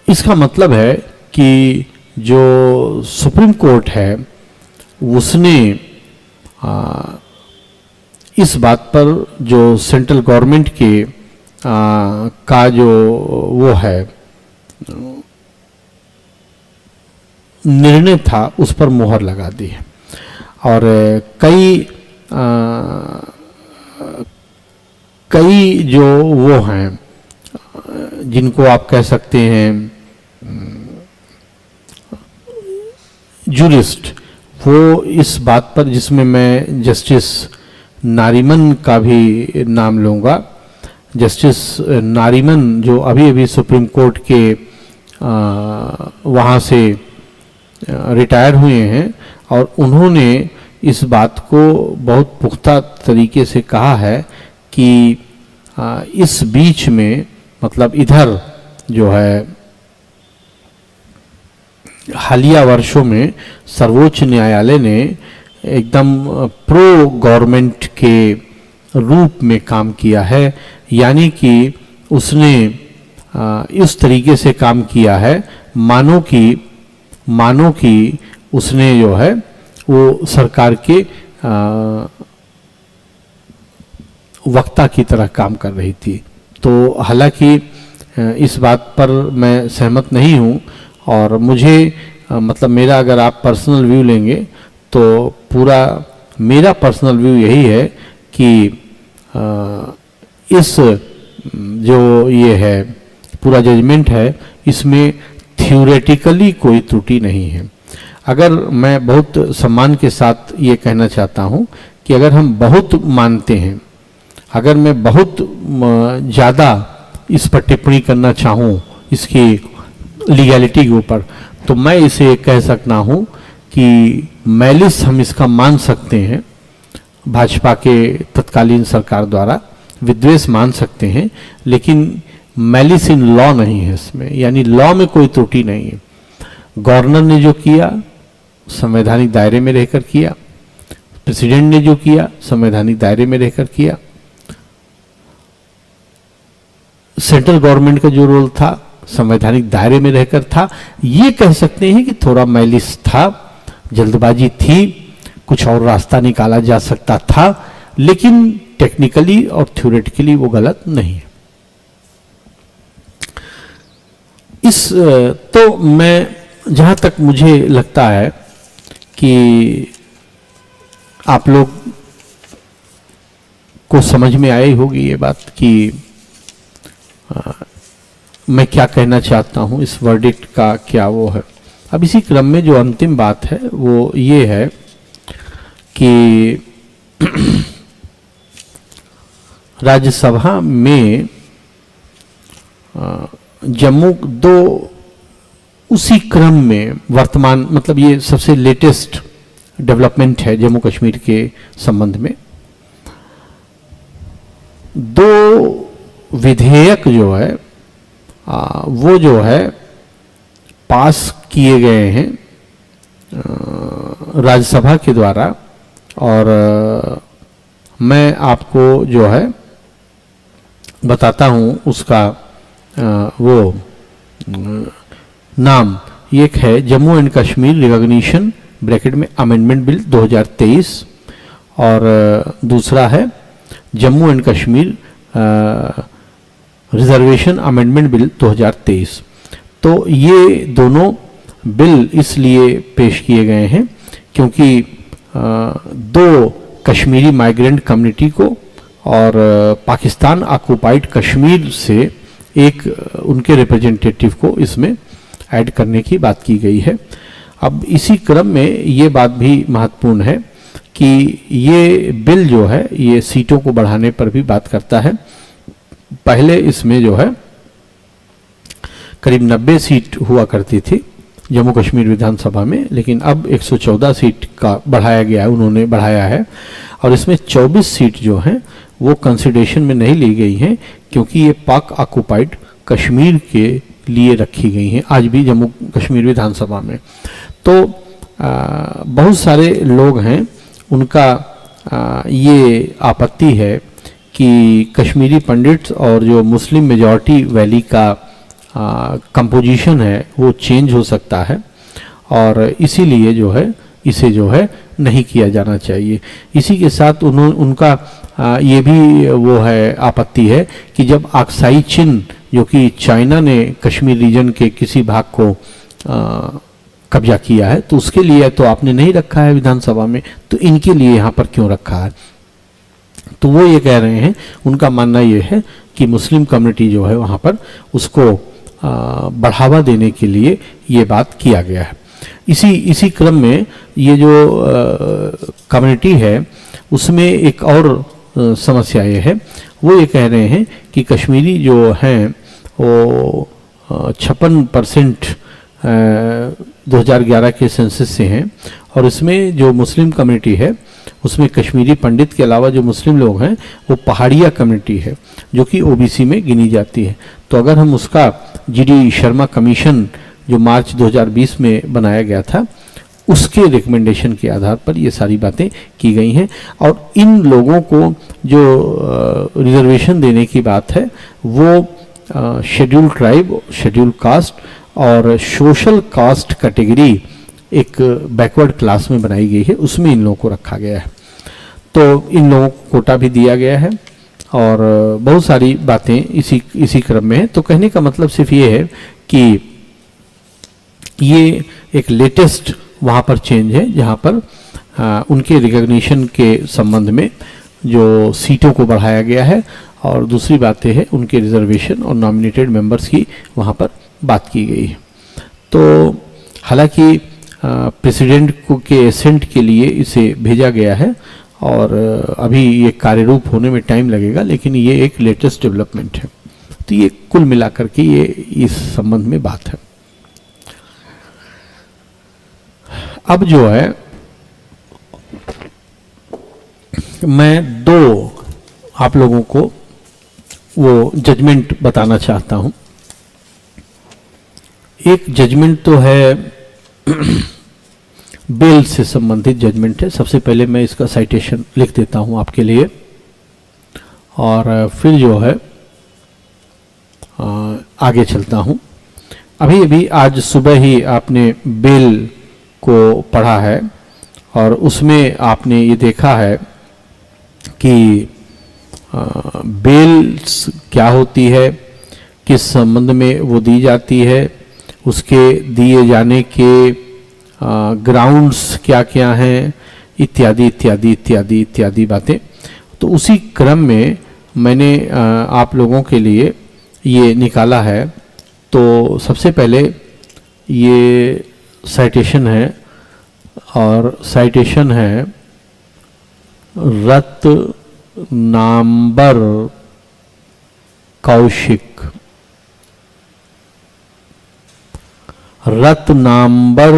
इसका मतलब है कि जो सुप्रीम कोर्ट है उसने इस बात पर जो सेंट्रल गवर्नमेंट के का जो वो है निर्णय था उस पर मोहर लगा दी है। और कई जो वो हैं जिनको आप कह सकते हैं जूरिस्ट, वो इस बात पर, जिसमें मैं जस्टिस नारीमन का भी नाम लूँगा। जस्टिस नारीमन जो अभी अभी सुप्रीम कोर्ट के वहाँ से रिटायर हुए हैं और उन्होंने इस बात को बहुत पुख्ता तरीके से कहा है कि इस बीच में, मतलब इधर जो है हालिया वर्षों में सर्वोच्च न्यायालय ने एकदम प्रो गवर्नमेंट के रूप में काम किया है, यानी कि उसने इस तरीके से काम किया है मानो कि उसने जो है वो सरकार के वक्ता की तरह काम कर रही थी। तो हालांकि इस बात पर मैं सहमत नहीं हूँ, और मुझे मतलब मेरा अगर आप पर्सनल व्यू लेंगे तो पूरा मेरा पर्सनल व्यू यही है कि इस जो ये है पूरा जजमेंट है, इसमें थ्योरेटिकली कोई त्रुटि नहीं है। अगर मैं बहुत सम्मान के साथ ये कहना चाहता हूँ कि अगर हम बहुत मानते हैं, अगर मैं बहुत ज़्यादा इस पर टिप्पणी करना चाहूँ इसकी लीगैलिटी के ऊपर, तो मैं इसे कह सकता हूँ कि मैलिस हम इसका मान सकते हैं, भाजपा के तत्कालीन सरकार द्वारा विद्वेष मान सकते हैं, लेकिन मैलिस इन लॉ नहीं है इसमें, यानी लॉ में कोई त्रुटि नहीं है। गवर्नर ने जो किया संवैधानिक दायरे में रहकर किया, प्रेसिडेंट ने जो किया संवैधानिक दायरे में रहकर किया, सेंट्रल गवर्नमेंट का जो रोल था संवैधानिक दायरे में रहकर था। ये कह सकते हैं कि थोड़ा मैलिस था, जल्दबाजी थी, कुछ और रास्ता निकाला जा सकता था, लेकिन टेक्निकली और थ्योरेटिकली वो गलत नहीं है। तो मैं जहां तक मुझे लगता है कि आप लोग को समझ में आई होगी ये बात कि मैं क्या कहना चाहता हूं, इस वर्डिक्ट का क्या वो है। अब इसी क्रम में जो अंतिम बात है वो ये है कि राज्यसभा में जम्मू दो उसी क्रम में वर्तमान मतलब ये सबसे लेटेस्ट डेवलपमेंट है जम्मू कश्मीर के संबंध में, दो विधेयक जो है वो जो है पास किए गए हैं राज्यसभा के द्वारा, और मैं आपको जो है बताता हूं उसका वो नाम। एक है Jammu and Kashmir recognition bracket में अमेंडमेंट बिल 2023, और दूसरा है Jammu and Kashmir reservation amendment bill 2023। तो ये दोनों बिल इसलिए पेश किए गए हैं क्योंकि दो कश्मीरी माइग्रेंट कम्युनिटी को और पाकिस्तान ऑक्युपाइड कश्मीर से एक उनके रिप्रेजेंटेटिव को इसमें ऐड करने की बात की गई है। अब इसी क्रम में ये बात भी महत्वपूर्ण है कि ये बिल जो है ये सीटों को बढ़ाने पर भी बात करता है। पहले इसमें जो है करीब 90 सीट हुआ करती थी जम्मू कश्मीर विधानसभा में, लेकिन अब 114 सीट का बढ़ाया गया है, उन्होंने बढ़ाया है, और इसमें 24 सीट जो हैं वो कंसिडरेशन में नहीं ली गई हैं क्योंकि ये पाक ऑक्युपाइड कश्मीर के लिए रखी गई हैं आज भी जम्मू कश्मीर विधानसभा में। तो बहुत सारे लोग हैं उनका ये आपत्ति है कि कश्मीरी पंडित्स और जो मुस्लिम मेजॉरिटी वैली का कंपोजिशन है वो चेंज हो सकता है, और इसीलिए जो है इसे जो है नहीं किया जाना चाहिए। इसी के साथ उनका ये भी वो है आपत्ति है कि जब आक्साई चिन जो कि चाइना ने कश्मीर रीजन के किसी भाग को कब्जा किया है तो उसके लिए तो आपने नहीं रखा है विधानसभा में, तो इनके लिए यहाँ पर क्यों रखा है। तो वो ये कह रहे हैं, उनका मानना ये है कि मुस्लिम कम्युनिटी जो है वहाँ पर उसको बढ़ावा देने के लिए ये बात किया गया है। इसी क्रम में ये जो कम्युनिटी है उसमें एक और समस्या ये है, वो ये कह रहे हैं कि कश्मीरी जो हैं वो 56% 2011 के सेंसस से हैं, और इसमें जो मुस्लिम कम्युनिटी है उसमें कश्मीरी पंडित के अलावा जो मुस्लिम लोग हैं वो पहाड़िया कम्युनिटी है जो कि ओबीसी में गिनी जाती है। तो अगर हम उसका जीडी शर्मा कमीशन जो मार्च 2020 में बनाया गया था, उसके रिकमेंडेशन के आधार पर ये सारी बातें की गई हैं। और इन लोगों को जो रिजर्वेशन देने की बात है वो शेड्यूल ट्राइब, शेड्यूल कास्ट और सोशल कास्ट कैटेगरी एक बैकवर्ड क्लास में बनाई गई है, उसमें इन लोगों को रखा गया है। तो इन लोगों को कोटा भी दिया गया है और बहुत सारी बातें इसी क्रम में है। तो कहने का मतलब सिर्फ ये है कि ये एक लेटेस्ट वहाँ पर चेंज है जहाँ पर उनके रिकॉग्निशन के संबंध में जो सीटों को बढ़ाया गया है, और दूसरी बात है उनके रिजर्वेशन और नॉमिनेटेड मेंबर्स की वहाँ पर बात की गई है। तो हालांकि प्रेसिडेंट के एसेंट के लिए इसे भेजा गया है और अभी ये कार्यरूप होने में टाइम लगेगा, लेकिन ये एक लेटेस्ट डेवलपमेंट है। तो ये कुल मिलाकर के ये इस संबंध में बात है। अब जो है मैं दो आप लोगों को वो जजमेंट बताना चाहता हूं। एक जजमेंट तो है बेल से संबंधित जजमेंट है। सबसे पहले मैं इसका साइटेशन लिख देता हूं आपके लिए, और फिर जो है आगे चलता हूं। अभी आज सुबह ही आपने बेल को पढ़ा है और उसमें आपने ये देखा है कि बेल्स क्या होती है, किस संबंध में वो दी जाती है, उसके दिए जाने के ग्राउंड्स क्या क्या हैं, इत्यादि इत्यादि इत्यादि इत्यादि बातें। तो उसी क्रम में मैंने आप लोगों के लिए ये निकाला है। तो सबसे पहले ये साइटेशन है, और साइटेशन है Ratnambar Kaushik. Ratnambar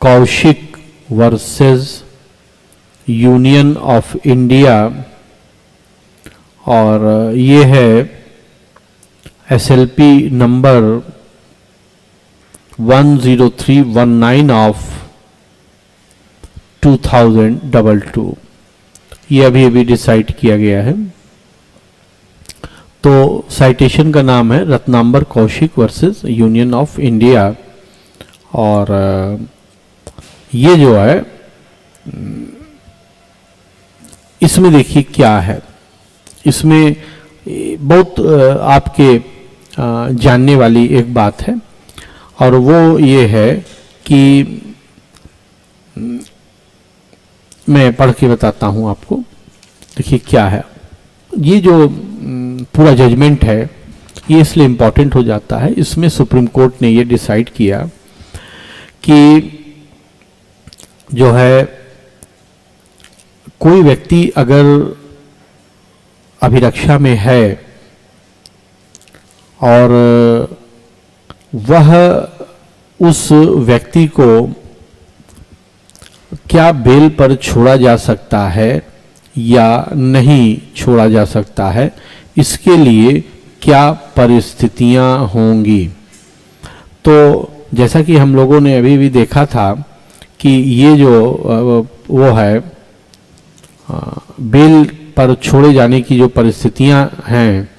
Kaushik versus Union of India, और ये है SLP नंबर 10319 ऑफ 2022। ये अभी डिसाइड किया गया है। तो साइटेशन का नाम है Ratnambar Kaushik versus Union of India, और ये जो है इसमें देखिए क्या है। इसमें बहुत आपके जानने वाली एक बात है, और वो ये है कि मैं पढ़ के बताता हूं आपको। देखिए क्या है ये जो पूरा जजमेंट है, ये इसलिए इम्पोर्टेंट हो जाता है। इसमें सुप्रीम कोर्ट ने ये डिसाइड किया कि जो है कोई व्यक्ति अगर अभिरक्षा में है और वह उस व्यक्ति को क्या बेल पर छोड़ा जा सकता है या नहीं छोड़ा जा सकता है, इसके लिए क्या परिस्थितियां होंगी। तो जैसा कि हम लोगों ने अभी भी देखा था कि ये जो वो है बेल पर छोड़े जाने की जो परिस्थितियां हैं,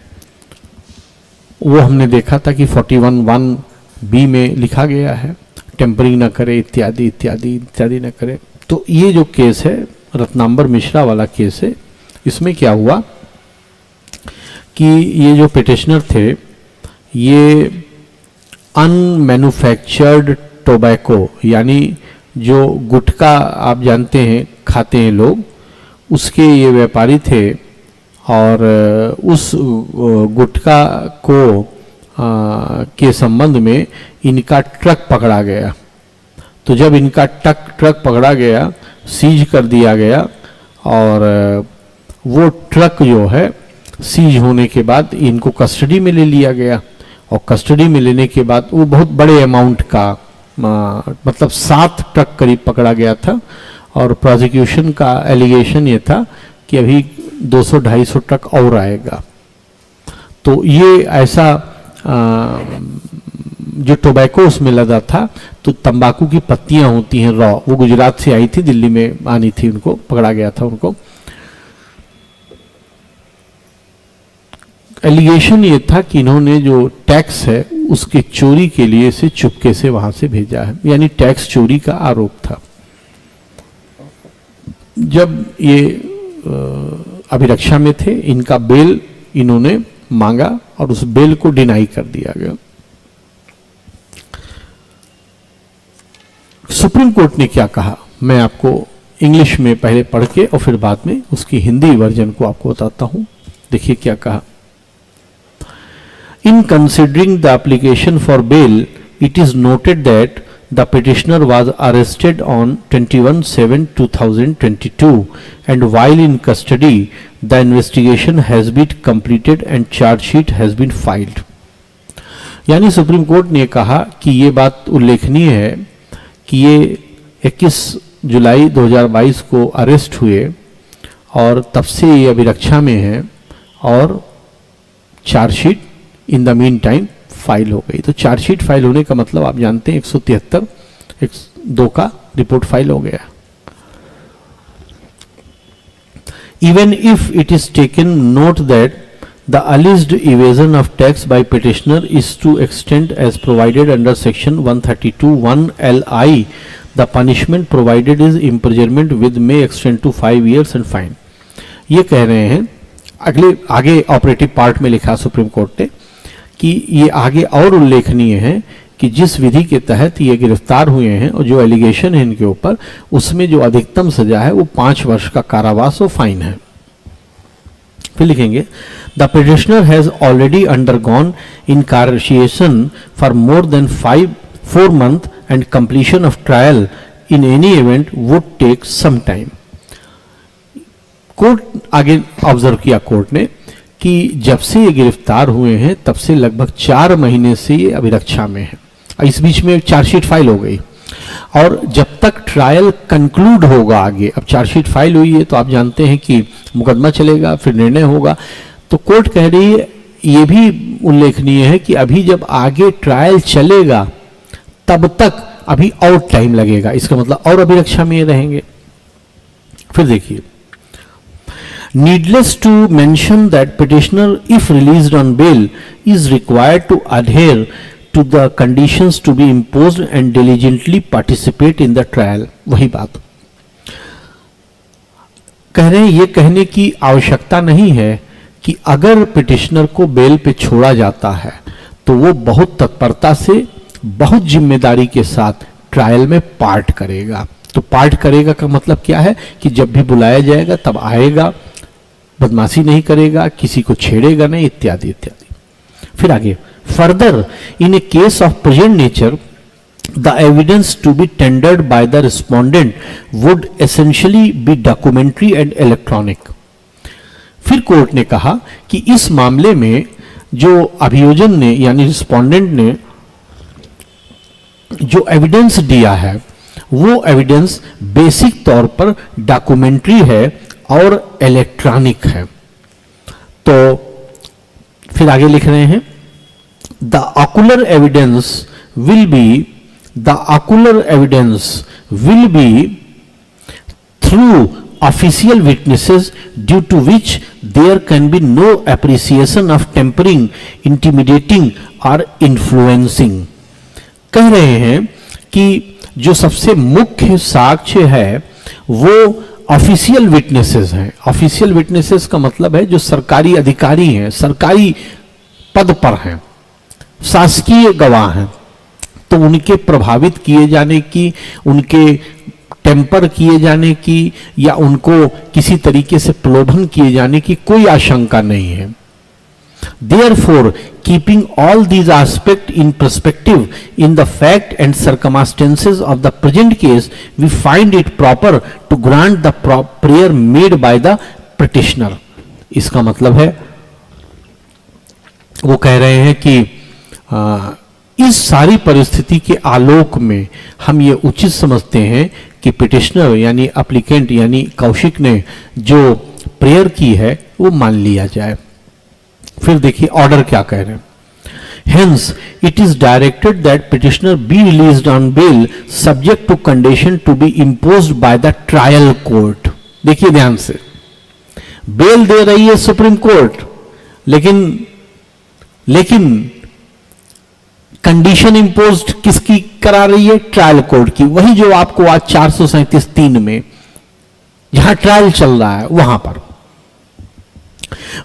वो हमने देखा था कि 41(1)(b) में लिखा गया है, टेम्परिंग ना करे, इत्यादि इत्यादि इत्यादि ना करे। तो ये जो केस है रत्नांबर मिश्रा वाला केस है, इसमें क्या हुआ कि ये जो पिटिशनर थे ये अनमैन्युफैक्चर्ड टोबैको, यानी जो गुटखा आप जानते हैं खाते हैं लोग, उसके ये व्यापारी थे, और उस गुटखा को के संबंध में इनका ट्रक पकड़ा गया। तो जब इनका ट्रक पकड़ा गया, सीज कर दिया गया, और वो ट्रक जो है सीज होने के बाद इनको कस्टडी में ले लिया गया, और कस्टडी में लेने के बाद वो बहुत बड़े अमाउंट का मतलब 7 ट्रक करीब पकड़ा गया था, और प्रोसिक्यूशन का एलिगेशन ये था कि अभी 200-250 ट्रक और आएगा। तो ये ऐसा जो टोबैको उसमें लदा था, तो तंबाकू की पत्तियां होती हैं रॉ, वो गुजरात से आई थी, दिल्ली में आनी थी, उनको पकड़ा गया था उनको। एलिगेशन ये था कि इन्होंने जो टैक्स है उसके चोरी के लिए इसे चुपके से वहां से भेजा है, यानी टैक्स चोरी का आरोप था। जब ये अभिरक्षा में थे, इनका बेल इन्होंने मांगा और उस बेल को डिनाई कर दिया गया। सुप्रीम कोर्ट ने क्या कहा, मैं आपको इंग्लिश में पहले पढ़ के और फिर बाद में उसकी हिंदी वर्जन को आपको बताता हूं। देखिए क्या कहा। In considering the application for bail, it is noted that the petitioner was arrested on 21/7/2022 and while in custody, the investigation has been completed and charge sheet has been filed. यानी supreme court ने कहा कि ये बात उल्लेखनीय है कि ये 21 जुलाई 2022 को अरेस्ट हुए और तब से ये अभिरक्षा में है और chargesheet in the mean time file हो गई। तो चार्जशीट फाइल होने का मतलब आप जानते हैं 173(2) का रिपोर्ट फाइल हो गया। Even if it is taken note that the alleged evasion of tax by petitioner is to extent as provided under section 132(1) LI, the punishment provided is imprisonment with may extend to 5 years and fine. ये कह रहे हैं आगे operative part में लिखा supreme court ने कि ये आगे और उल्लेखनीय है कि जिस विधि के तहत ये गिरफ्तार हुए हैं और जो एलिगेशन है इनके ऊपर, उसमें जो अधिकतम सजा है वो 5 वर्ष का कारावास और फाइन है। फिर लिखेंगे the petitioner has already undergone incarceration for more than 4 months and completion of trial in any event would take some time. Court आगे ऑब्जर्व किया कोर्ट ने कि जब से ये गिरफ्तार हुए हैं तब से लगभग 4 महीने से ये अभिरक्षा में है। इस बीच में चार्जशीट फाइल हो गई और जब तक ट्रायल कंक्लूड होगा, आगे अब चार्जशीट फाइल हुई है तो आप जानते हैं कि मुकदमा चलेगा, फिर निर्णय होगा। तो कोर्ट कह रही है, ये भी उल्लेखनीय है कि अभी जब आगे ट्रायल चलेगा तब तक अभी और टाइम लगेगा, इसका मतलब और अभिरक्षा में रहेंगे। फिर देखिए, needless to mention that petitioner if released on bail is required to adhere to the conditions to be imposed and diligently participate in the trial। वही बात कह रहे हैं, ये कहने की आवश्यकता नहीं है कि अगर पिटिशनर को बेल पे छोड़ा जाता है तो वो बहुत तत्परता से, बहुत जिम्मेदारी के साथ ट्रायल में पार्ट करेगा। तो पार्ट करेगा का मतलब क्या है कि जब भी बुलाया जाएगा तब आएगा, बदमाशी नहीं करेगा, किसी को छेड़ेगा नहीं, इत्यादि इत्यादि। फिर आगे, further in a case of present nature the evidence to be tendered by the respondent would essentially be documentary and electronic. फिर कोर्ट ने कहा कि इस मामले में जो अभियोजन ने यानी रिस्पोंडेंट ने जो एविडेंस दिया है वो एविडेंस बेसिक तौर पर डॉक्यूमेंट्री है और इलेक्ट्रॉनिक है। तो फिर आगे लिख रहे हैं, the ocular evidence will be through official witnesses due to which there can be no appreciation of tampering, intimidating और इन्फ्लुएंसिंग। कह रहे हैं कि जो सबसे मुख्य साक्ष्य है वो ऑफिशियल विटनेसेस हैं। ऑफिशियल विटनेसेस का मतलब है जो सरकारी अधिकारी हैं, सरकारी पद पर हैं, शासकीय गवाह हैं, तो उनके प्रभावित किए जाने की, उनके टेम्पर किए जाने की या उनको किसी तरीके से प्रलोभन किए जाने की कोई आशंका नहीं है। Therefore, keeping all these aspects in perspective in the fact and circumstances of the present case, we find it proper to grant the prayer made by the petitioner। इसका मतलब है, वो कह रहे हैं कि इस सारी परिस्थिति के आलोक में हम ये उचित समझते हैं कि पिटिशनर यानी एप्लीकेंट यानी कौशिक ने जो प्रेयर की है वो मान लिया जाए। फिर देखिए ऑर्डर क्या कह रहे हैं। Hence, it is directed that petitioner be released on bail subject to condition to be imposed by the trial court. देखिए ध्यान से, बेल दे रही है सुप्रीम कोर्ट, लेकिन कंडीशन इंपोज्ड किसकी करा रही है? ट्रायल कोर्ट की। वही जो आपको आज 437(3) में जहां ट्रायल चल रहा है वहां पर,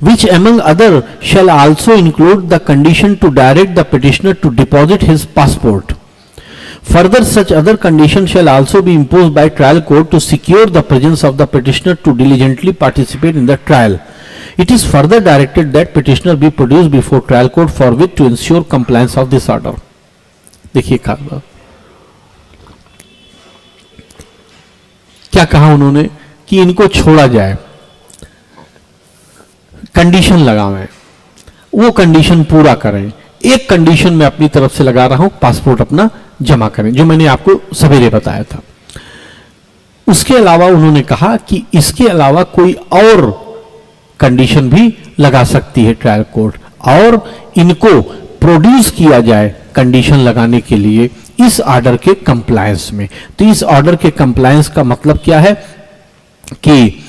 which among other shall also include the condition to direct the petitioner to deposit his passport. Further, such other conditions shall also be imposed by trial court to secure the presence of the petitioner to diligently participate in the trial. It is further directed that petitioner be produced before trial court forthwith to ensure compliance of this order. देखिए क्या कहा उन्होंने कि इनको छोड़ा जाए, condition लगावें, वो कंडीशन पूरा करें। एक कंडीशन मैं अपनी तरफ से लगा रहा हूं, पासपोर्ट अपना जमा करें, जो मैंने आपको सवेरे बताया था। उसके अलावा उन्होंने कहा कि इसके अलावा कोई और कंडीशन भी लगा सकती है ट्रायल कोर्ट, और इनको प्रोड्यूस किया जाए कंडीशन लगाने के लिए इस ऑर्डर के कंप्लायंस में। तो इस ऑर्डर के कंप्लायंस का मतलब क्या है कि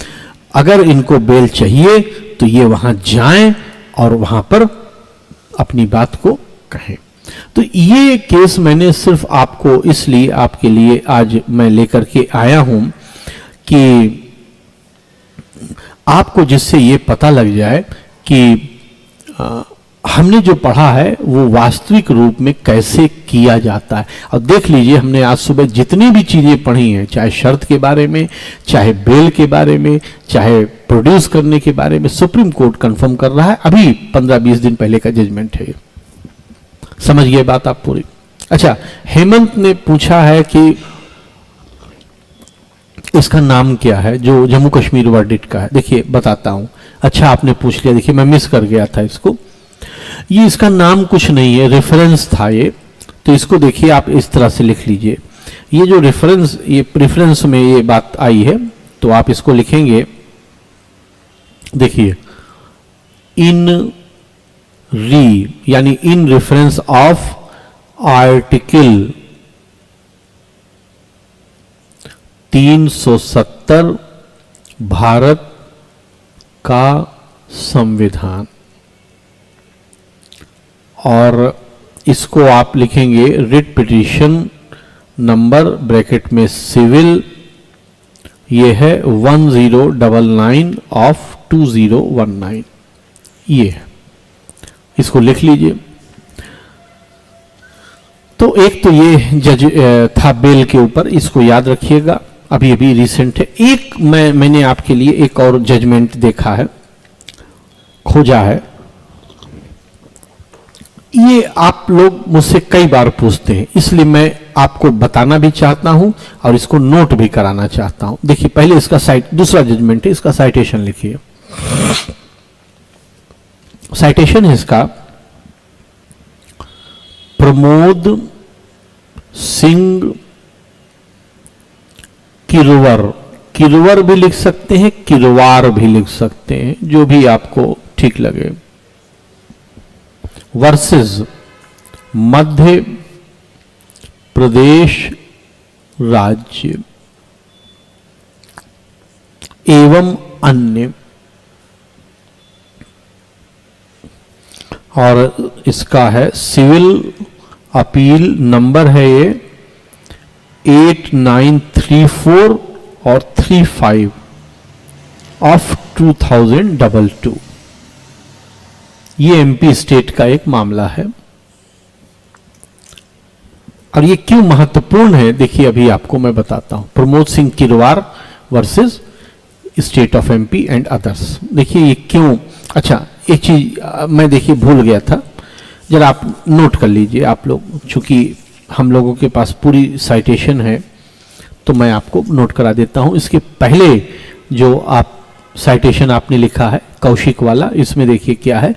अगर इनको बेल चाहिए तो ये वहां जाएं और वहां पर अपनी बात को कहें। तो ये केस मैंने सिर्फ आपको इसलिए आपके लिए आज मैं लेकर के आया हूं कि आपको जिससे ये पता लग जाए कि हमने जो पढ़ा है वो वास्तविक रूप में कैसे किया जाता है। और देख लीजिए, हमने आज सुबह जितनी भी चीजें पढ़ी हैं, चाहे शर्त के बारे में, चाहे बेल के बारे में, चाहे प्रोड्यूस करने के बारे में, सुप्रीम कोर्ट कंफर्म कर रहा है। अभी 15-20 दिन पहले का जजमेंट है ये। समझ गए बात आप पूरी? अच्छा, हेमंत ने पूछा है कि इसका नाम क्या है जो जम्मू कश्मीर वर्डिक्ट का है। देखिए बताता हूं। अच्छा आपने पूछ लिया, देखिए मैं मिस कर गया था इसको। ये इसका नाम कुछ नहीं है, रेफरेंस था ये। तो इसको देखिए आप इस तरह से लिख लीजिए। ये जो रेफरेंस, ये प्रेफरेंस में ये बात आई है, तो आप इसको लिखेंगे, देखिए इन री, यानी in reference of article 370 Bharat का संविधान, और इसको आप लिखेंगे रिट पिटीशन नंबर ब्रैकेट में सिविल, ये है 1099 ऑफ 2019, ये है। इसको लिख लीजिए। तो एक तो ये जज था बेल के ऊपर, इसको याद रखिएगा, अभी अभी रिसेंट है। एक मैंने आपके लिए एक और जजमेंट देखा है, खोजा है। ये आप लोग मुझसे कई बार पूछते हैं, इसलिए मैं आपको बताना भी चाहता हूं और इसको नोट भी कराना चाहता हूं। देखिए पहले इसका दूसरा जजमेंट है, इसका साइटेशन लिखिए। साइटेशन है इसका, प्रमोद सिंह किरवर, किरवर भी लिख सकते हैं, किरवार भी लिख सकते हैं, जो भी आपको ठीक लगे, वर्सेस मध्य प्रदेश राज्य एवं अन्य, और इसका है सिविल अपील नंबर है ये 8934 और 35 ऑफ 2022। ये एमपी स्टेट का एक मामला है। और ये क्यों महत्वपूर्ण है, देखिए अभी आपको मैं बताता हूं। Pramod Singh Kirwar versus State of MP and others. देखिए ये क्यों, अच्छा एक चीज मैं देखिए भूल गया था, जरा आप नोट कर लीजिए आप लोग, चूंकि हम लोगों के पास पूरी साइटेशन है तो मैं आपको नोट करा देता हूं। इसके पहले जो आप साइटेशन आपने लिखा है कौशिक वाला, इसमें देखिए क्या है,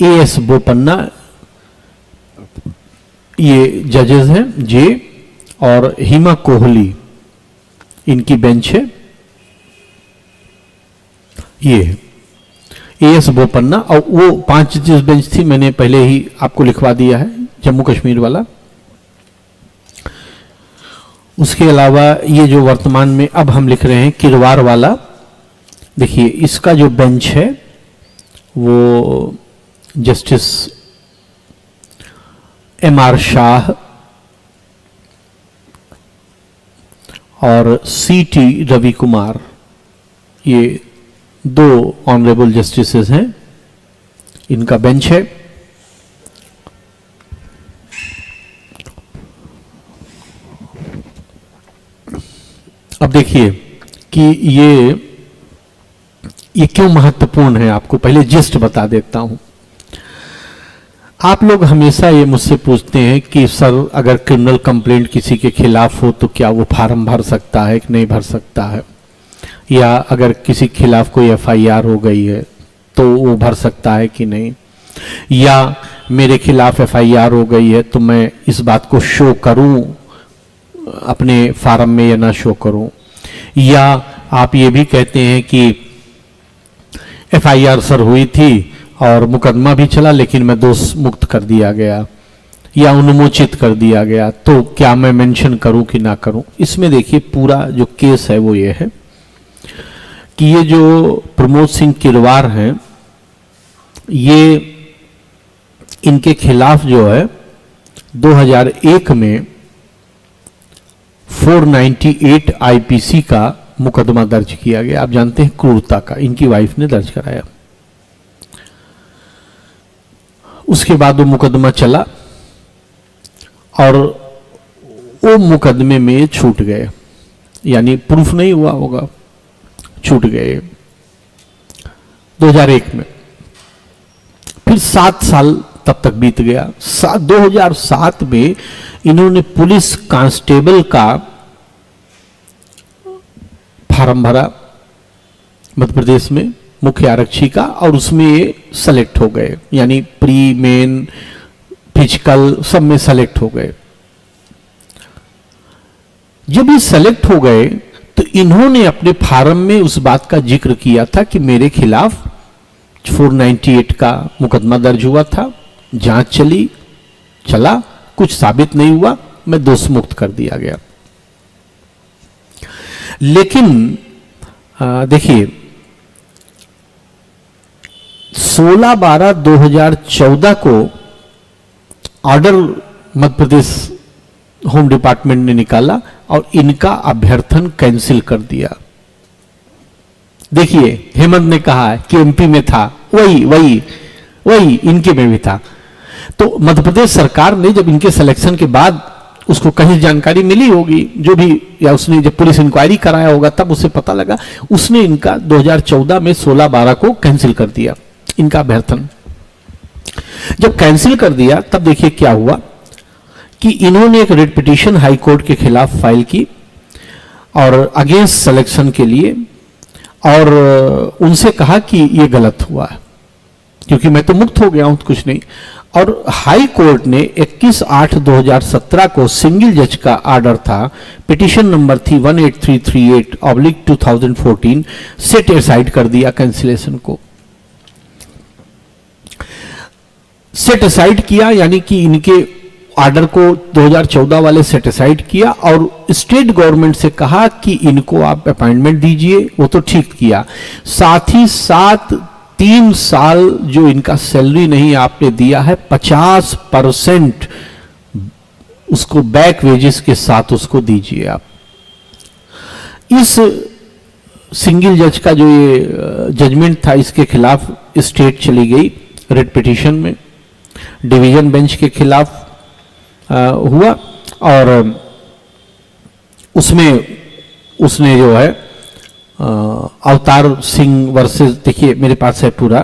एएस बोपन्ना ये जजेस हैं जे, और हिमा कोहली इनकी बेंच है। ये एएस बोपन्ना, और वो 5 जजेस बेंच थी, मैंने पहले ही आपको लिखवा दिया है, जम्मू कश्मीर वाला। उसके अलावा ये जो वर्तमान में अब हम लिख रहे हैं किरवार वाला, देखिए इसका जो बेंच है वो जस्टिस एमआर शाह और सीटी रवि कुमार, ये 2 ऑनरेबल जस्टिसेस हैं, इनका बेंच है। अब देखिए कि ये क्यों महत्वपूर्ण है, आपको पहले जिस्ट बता देता हूं। आप लोग हमेशा ये मुझसे पूछते हैं कि सर अगर क्रिमिनल कंप्लेंट किसी के खिलाफ हो तो क्या वो फार्म भर सकता है कि नहीं भर सकता है, या अगर किसी के खिलाफ कोई एफआईआर हो गई है तो वो भर सकता है कि नहीं, या मेरे खिलाफ एफआईआर हो गई है तो मैं इस बात को शो करूं अपने फार्म में या ना शो करूं, या आप ये भी कहते हैं कि एफआईआर सर हुई थी और मुकदमा भी चला लेकिन मैं दोष मुक्त कर दिया गया या उन्मोचित कर दिया गया, तो क्या मैं मेंशन करूं कि ना करूं। इसमें देखिए पूरा जो केस है वो ये है कि ये जो प्रमोद सिंह किरवार हैं, ये इनके खिलाफ जो है 2001 में 498 आईपीसी का मुकदमा दर्ज किया गया। आप जानते हैं क्रूरता का, इनकी वाइफ ने दर्ज कराया। उसके बाद वो मुकदमा चला और वो मुकदमे में छूट गए, यानी प्रूफ नहीं हुआ होगा, छूट गए 2001 में। फिर 7 साल तब तक बीत गया। 2007 में इन्होंने पुलिस कांस्टेबल का फार्म भरा मध्य प्रदेश में, मुख्य आरक्षी का, और उसमें ये सेलेक्ट हो गए, यानी प्री मेन फिजिकल सब में सेलेक्ट हो गए। जब ये सेलेक्ट हो गए तो इन्होंने अपने फार्म में उस बात का जिक्र किया था कि मेरे खिलाफ 498 का मुकदमा दर्ज हुआ था, जांच चला, कुछ साबित नहीं हुआ, मैं दोष मुक्त कर दिया गया। लेकिन देखिए 16/12/2014 को order Madhya Pradesh home department ने निकाला और इनका अभ्यर्थन कैंसिल कर दिया। देखिए हेमंत ने कहा कि एमपी में था, वही इनके में भी था। तो मध्य प्रदेश सरकार ने जब इनके सिलेक्शन के बाद उसको कहीं जानकारी मिली होगी, जो भी, या उसने जब पुलिस इंक्वायरी कराया होगा तब उसे पता लगा, उसने इनका 2014 में 16/12 को कैंसिल कर दिया इनका अभ्यर्थन। जब कैंसिल कर दिया तब देखिए क्या हुआ कि इन्होंने एक रिट पिटीशन हाई कोर्ट के खिलाफ फाइल की और अगेंस्ट सिलेक्शन के लिए, और उनसे कहा कि ये गलत हुआ है क्योंकि मैं तो मुक्त हो गया हूं, कुछ नहीं। और हाई कोर्ट ने 21/8/2017 को सिंगल जज का ऑर्डर था, पिटीशन नंबर थी 18338/2014, सेट असाइड कर दिया कैंसिलेशन को। सेट असाइड किया, यानी कि इनके ऑर्डर को 2014 वाले सेट असाइड किया और स्टेट गवर्नमेंट से कहा कि इनको आप अपॉइंटमेंट दीजिए, वो तो ठीक किया। साथ ही साथ 3 साल जो इनका सैलरी नहीं आपने दिया है, 50% उसको बैक वेजेस के साथ उसको दीजिए आप। इस सिंगल जज का जो ये जजमेंट था, इसके खिलाफ स्टेट चली गई रिट पिटीशन में, डिवीजन बेंच के खिलाफ हुआ, और उसमें उसने जो है अवतार सिंह वर्सेस, देखिए मेरे पास है पूरा,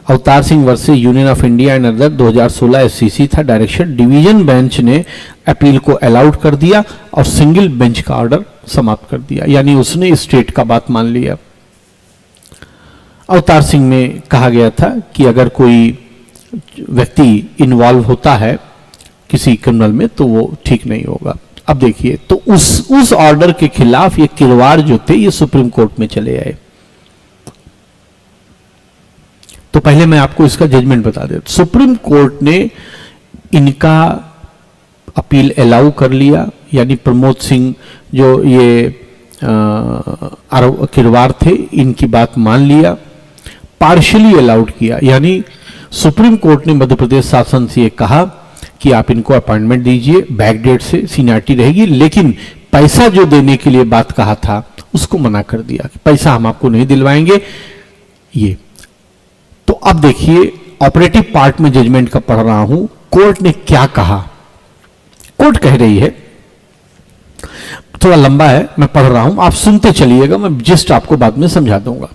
Avtar Singh versus Union of India and other 2016 SCC था डायरेक्शन। डिवीजन बेंच ने अपील को अलाउड कर दिया और सिंगल बेंच का ऑर्डर समाप्त कर दिया, यानी उसने स्टेट का बात मान लिया। अवतार सिंह में कहा गया था कि अगर कोई व्यक्ति इन्वॉल्व होता है किसी क्रिमिनल में तो वो ठीक नहीं होगा। अब देखिए, तो उस ऑर्डर के खिलाफ ये किरवार जो थे ये सुप्रीम कोर्ट में चले आए। तो पहले मैं आपको इसका जजमेंट बता देता। सुप्रीम कोर्ट ने इनका अपील अलाउ कर लिया, यानी प्रमोद सिंह जो ये किरवार थे, इनकी बात मान लिया, पार्शियली अलाउड किया, यानी सुप्रीम कोर्ट ने मध्य प्रदेश शासन से ये कहा कि आप इनको अपॉइंटमेंट दीजिए, बैकडेट से सीनियरिटी रहेगी, लेकिन पैसा जो देने के लिए बात कहा था उसको मना कर दिया कि पैसा हम आपको नहीं दिलवाएंगे। ये तो अब देखिए ऑपरेटिव पार्ट में जजमेंट का पढ़ रहा हूं, कोर्ट ने क्या कहा। कोर्ट कह रही है, थोड़ा लंबा है, मैं पढ़ रहा हूं, आप सुनते चलिएगा, मैं जस्ट आपको बाद में समझा दूंगा।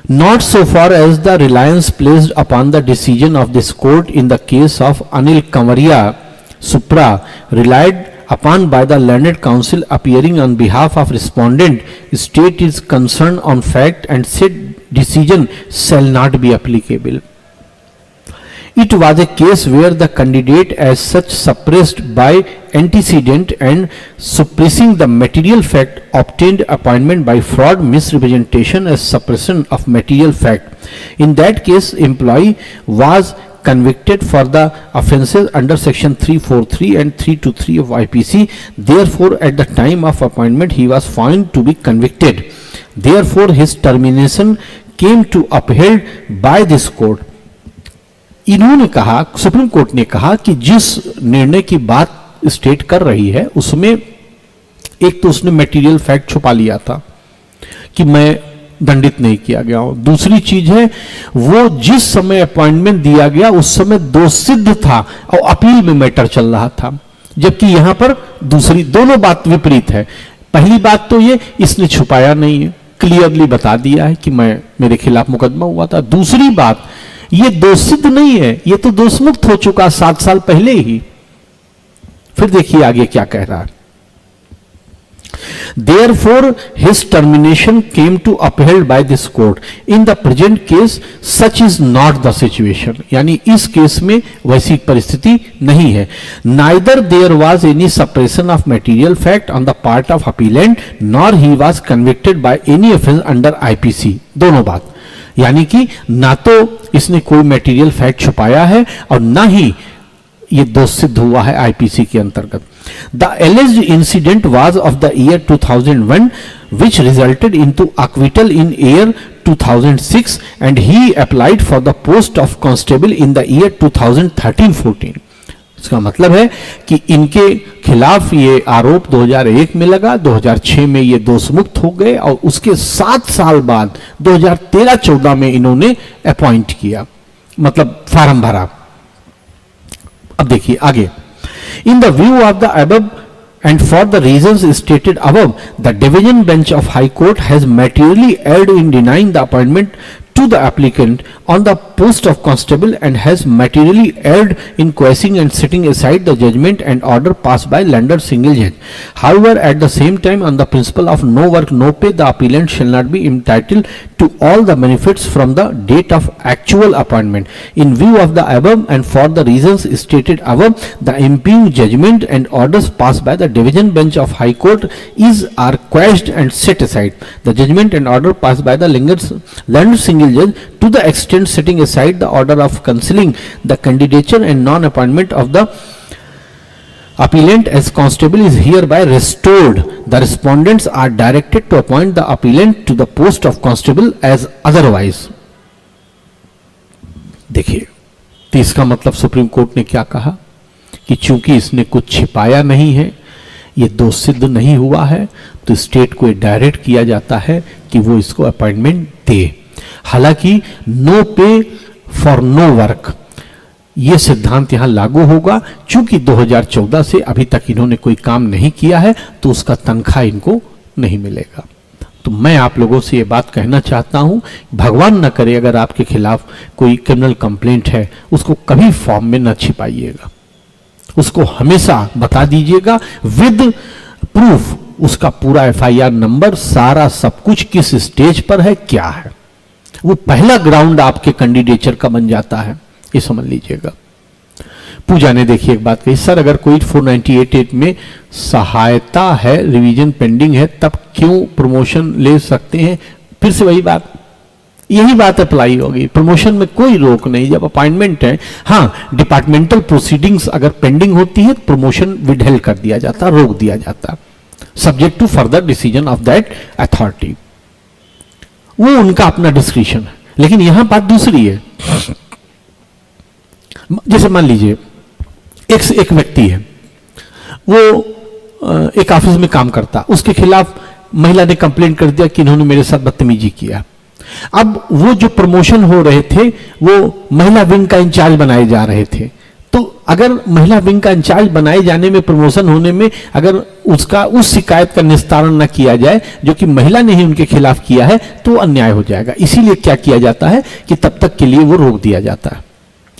Not so far as the reliance placed upon the decision of this court in the case of Anil Kanwariya Supra relied upon by the learned counsel appearing on behalf of respondent, state is concerned on fact and said decision shall not be applicable. It was a case where the candidate as such suppressed by antecedent and suppressing the material fact obtained appointment by fraud, misrepresentation as suppression of material fact. In that case, employee was convicted for the offences under section 343 and 323 of IPC. Therefore, at the time of appointment, he was found to be convicted. Therefore, his termination came to upheld by this court. इन्होंने कहा, supreme court ने कहा कि जिस निर्णय की बात state कर रही है उसमें एक तो उसने मटेरियल फैक्ट छुपा लिया था कि मैं दंडित नहीं किया गया हूं, दूसरी चीज है वो जिस समय अपॉइंटमेंट दिया गया उस समय दोषसिद्ध था और अपील में मैटर चल रहा था, जबकि यहां पर दूसरी दोनों बात विपरीत है। पहली बात तो ये इसने छुपाया नहीं है, क्लियरली बता दिया है कि मैं मेरे खिलाफ मुकदमा हुआ था। दूसरी बात, ये दोषसिद्ध नहीं है, ये तो दोषमुक्त हो चुका 7 साल पहले ही। फिर देखिए आगे क्या कह रहा है। Therefore, his termination came to upheld by this court. In the present case, such is not the situation. यानी इस केस में वैसी परिस्थिति नहीं है। Neither there was any suppression of material fact on the part of appellant, nor he was convicted by any offence under IPC. दोनों बात, यानी कि ना तो इसने कोई मटेरियल फैक्ट छुपाया है और ना ही ये दोष सिद्ध हुआ है आईपीसी के अंतर्गत। The एलिज्ड incident was of the year 2001 which resulted into acquittal in year 2006 and he applied for the post of constable in the year 2013-14। इसका मतलब है कि इनके खिलाफ ये आरोप 2001 में लगा, 2006 में ये दोषमुक्त हो गए और उसके 7 साल बाद 2013-14 में इन्होंने अपॉइंट किया, मतलब फार्म भरा। अब देखिए आगे। In the view of the above and for the reasons stated above, the division bench of High Court has materially erred in denying the appointment to the applicant on the post of constable and has materially erred in quashing and setting aside the judgment and order passed by lender single judge. However, at the same time, on the principle of no work no pay, the appellant shall not be entitled to all the benefits from the date of actual appointment. In view of the above and for the reasons stated above, the impugn judgment and orders passed by the division bench of High Court are quashed and set aside. The judgment and order passed by the lender single judge, to the extent setting aside the order of cancelling the candidature and non-appointment of the appellant as constable, is hereby restored. The respondents are directed to appoint the appellant to the post of constable as otherwise. देखिए, तो इसका मतलब supreme court ने क्या कहा कि चूंकि इसने कुछ छिपाया नहीं है, ये दोष सिद्ध नहीं हुआ है, तो स्टेट को डायरेक्ट किया जाता है कि वो इसको अपॉइंटमेंट दे। हालांकि नो पे फॉर नो वर्क ये सिद्धांत यहां लागू होगा, चूंकि 2014 से अभी तक इन्होंने कोई काम नहीं किया है तो उसका तनख्वाह इनको नहीं मिलेगा। तो मैं आप लोगों से ये बात कहना चाहता हूं, भगवान न करे अगर आपके खिलाफ कोई क्रिमिनल कंप्लेंट है उसको कभी फॉर्म में न छिपाइएगा, उसको हमेशा बता दीजिएगा विद प्रूफ, उसका पूरा एफआईआर नंबर, सारा सब कुछ किस स्टेज पर है, क्या है। वो पहला ग्राउंड आपके कैंडिडेचर का बन जाता है, ये समझ लीजिएगा। पूजा ने देखिए एक बात कही, सर अगर कोई 498 में सहायता है, रिवीजन पेंडिंग है, तब क्यों प्रमोशन ले सकते हैं। फिर से वही बात, यही बात अप्लाई होगी। प्रमोशन में कोई रोक नहीं, जब अपॉइंटमेंट है, हाँ डिपार्टमेंटल प्रोसीडिंग्स अगर पेंडिंग होती है प्रमोशन विडहेल्ड कर दिया जाता, रोक दिया जाता, subject to further decision of that authority. वो उनका अपना डिस्क्रिप्शन है। लेकिन यहां बात दूसरी है। जैसे मान लीजिए एक व्यक्ति है, वो एक ऑफिस में काम करता, उसके खिलाफ महिला ने कंप्लेंट कर दिया कि इन्होंने मेरे साथ बदतमीजी किया। अब वो जो प्रमोशन हो रहे थे वो महिला विंग का इंचार्ज बनाए जा रहे थे। तो अगर महिला विंग का इंचार्ज बनाए जाने में, प्रमोशन होने में अगर उसका उस शिकायत का निस्तारण न किया जाए जो कि महिला ने ही उनके खिलाफ किया है, तो अन्याय हो जाएगा। इसीलिए क्या किया जाता है कि तब तक के लिए वो रोक दिया जाता है।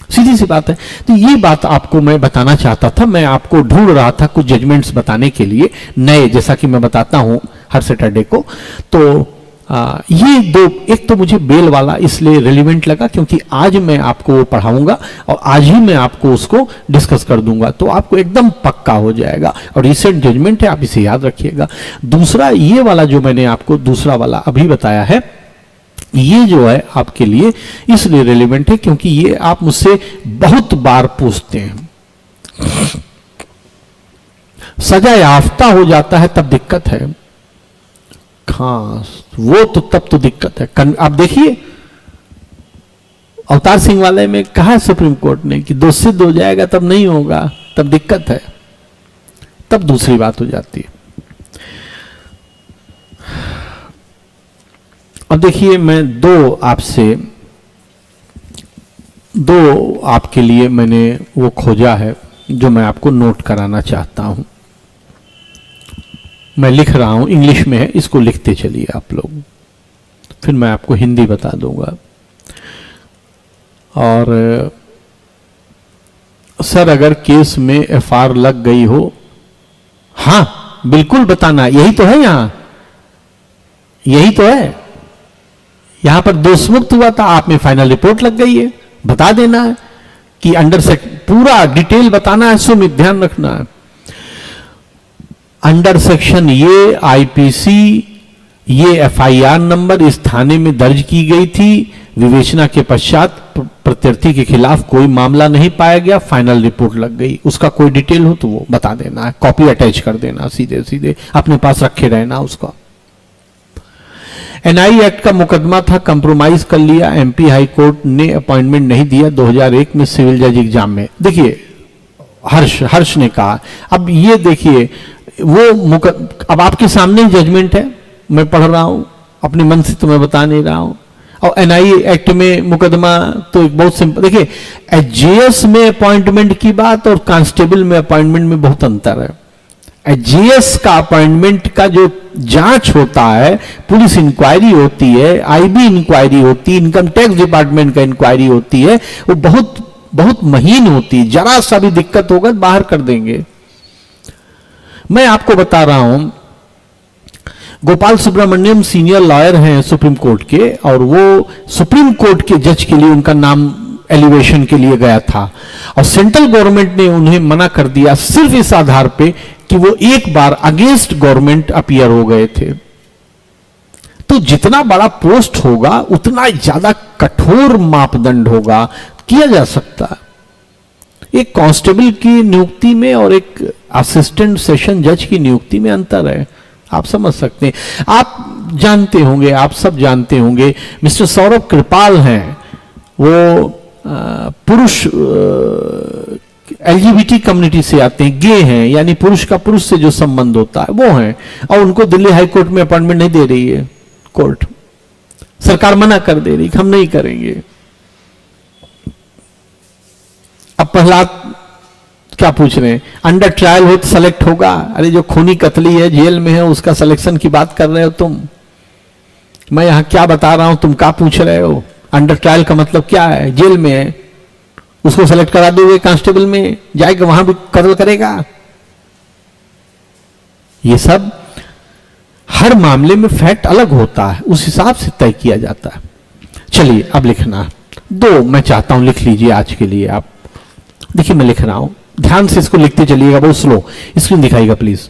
सीधी सी बात है। तो ये बात आपको मैं बताना चाहता था। मैं आपको ढूंढ रहा था कुछ जजमेंट्स बताने के लिए नए, जैसा कि मैं बताता हूं हर सैटरडे को। तो ये दो, एक तो मुझे बेल वाला इसलिए रिलेवेंट लगा क्योंकि आज मैं आपको वो पढ़ाऊंगा और आज ही मैं आपको उसको डिस्कस कर दूंगा, तो आपको एकदम पक्का हो जाएगा। और रिसेंट जजमेंट है, आप इसे याद रखिएगा। दूसरा ये वाला जो मैंने आपको दूसरा वाला अभी बताया है, ये जो है आपके लिए इसलिए रिलेवेंट है क्योंकि ये आप मुझसे बहुत बार पूछते हैं। सजा याफ्ता हो जाता है तब दिक्कत है। हाँ, वो तो तब तो दिक्कत है। आप देखिए अवतार सिंह वाले में कहा है सुप्रीम कोर्ट ने कि दोष सिद्ध हो जाएगा तब नहीं होगा, तब दिक्कत है, तब दूसरी बात हो जाती है। अब देखिए मैं दो आपके लिए मैंने वो खोजा है जो मैं आपको नोट कराना चाहता हूं। मैं लिख रहा हूं, इंग्लिश में है, इसको लिखते चलिए आप लोग, फिर मैं आपको हिंदी बता दूंगा। और सर अगर केस में एफआईआर लग गई हो, हाँ बिल्कुल बताना, यही तो है, यही तो है। यहां पर दोषमुक्त हुआ था, आप में फाइनल रिपोर्ट लग गई है, बता देना है कि पूरा डिटेल बताना है, सुमित ध्यान रखना है। अंडर सेक्शन ये आईपीसी, ये एफआईआर नंबर इस थाने में दर्ज की गई थी। विवेचना के पश्चात प्रत्यर्थी के खिलाफ कोई मामला नहीं पाया गया, फाइनल रिपोर्ट लग गई। उसका कोई डिटेल हो तो वो बता देना है, कॉपी अटैच कर देना, सीधे सीधे अपने पास रखे रहना उसका। एनआई एक्ट का मुकदमा था, कंप्रोमाइज कर लिया, एमपी हाई कोर्ट ने अपॉइंटमेंट नहीं दिया 2001 में सिविल जज एग्जाम में। देखिए हर्ष ने कहा, अब ये देखिए वो अब आपके सामने जजमेंट है, मैं पढ़ रहा हूं, अपने मन से तो मैं बता नहीं रहा हूं। और एनआई एक्ट में मुकदमा तो एक बहुत सिंपल, देखिए एचजेएस में अपॉइंटमेंट की बात और कांस्टेबल में अपॉइंटमेंट में बहुत अंतर है। एचजेएस का अपॉइंटमेंट का जो जांच होता है, पुलिस इंक्वायरी होती है, आईबी इंक्वायरी होती है, इनकम टैक्स डिपार्टमेंट का इंक्वायरी होती है, वो बहुत बहुत महीन होती है, जरा सा भी दिक्कत होगा बाहर कर देंगे। मैं आपको बता रहा हूं, गोपाल सुब्रमण्यम सीनियर लॉयर हैं सुप्रीम कोर्ट के, और वो सुप्रीम कोर्ट के जज के लिए उनका नाम एलिवेशन के लिए गया था, और सेंट्रल गवर्नमेंट ने उन्हें मना कर दिया सिर्फ इस आधार पे कि वो एक बार अगेंस्ट गवर्नमेंट अपीयर हो गए थे। तो जितना बड़ा पोस्ट होगा उतना ज्यादा कठोर मापदंड होगा, किया जा सकता है। एक कांस्टेबल की नियुक्ति में और एक असिस्टेंट सेशन जज की नियुक्ति में अंतर है, आप समझ सकते हैं। आप जानते होंगे, आप सब जानते होंगे, मिस्टर सौरभ कृपाल हैं, वो पुरुष एलजीबीटी कम्युनिटी से आते हैं, गे हैं, यानी पुरुष का पुरुष से जो संबंध होता है वो हैं, और उनको दिल्ली हाई कोर्ट में अपॉइंटमेंट नहीं दे रही है कोर्ट, सरकार मना कर दे रही, हम नहीं करेंगे। अब प्रहलाद क्या पूछ रहे हैं, अंडर ट्रायल हो तो सेलेक्ट होगा? अरे जो खूनी कतली है, जेल में है, उसका सिलेक्शन की बात कर रहे हो तुम। मैं यहां क्या बता रहा हूं, तुम क्या पूछ रहे हो? अंडर ट्रायल का मतलब क्या है? जेल में है, उसको सेलेक्ट करा दोगे, कांस्टेबल में जाएगा, वहां भी कत्ल करेगा। ये सब हर मामले में फैक्ट अलग होता है, उस हिसाब से तय किया जाता है। चलिए अब लिखना, दो मैं चाहता हूं लिख लीजिए आज के लिए। आप देखिए मैं लिख रहा हूं, ध्यान से इसको लिखते चलिएगा, बहुत स्लो, स्क्रीन दिखाइएगा प्लीज।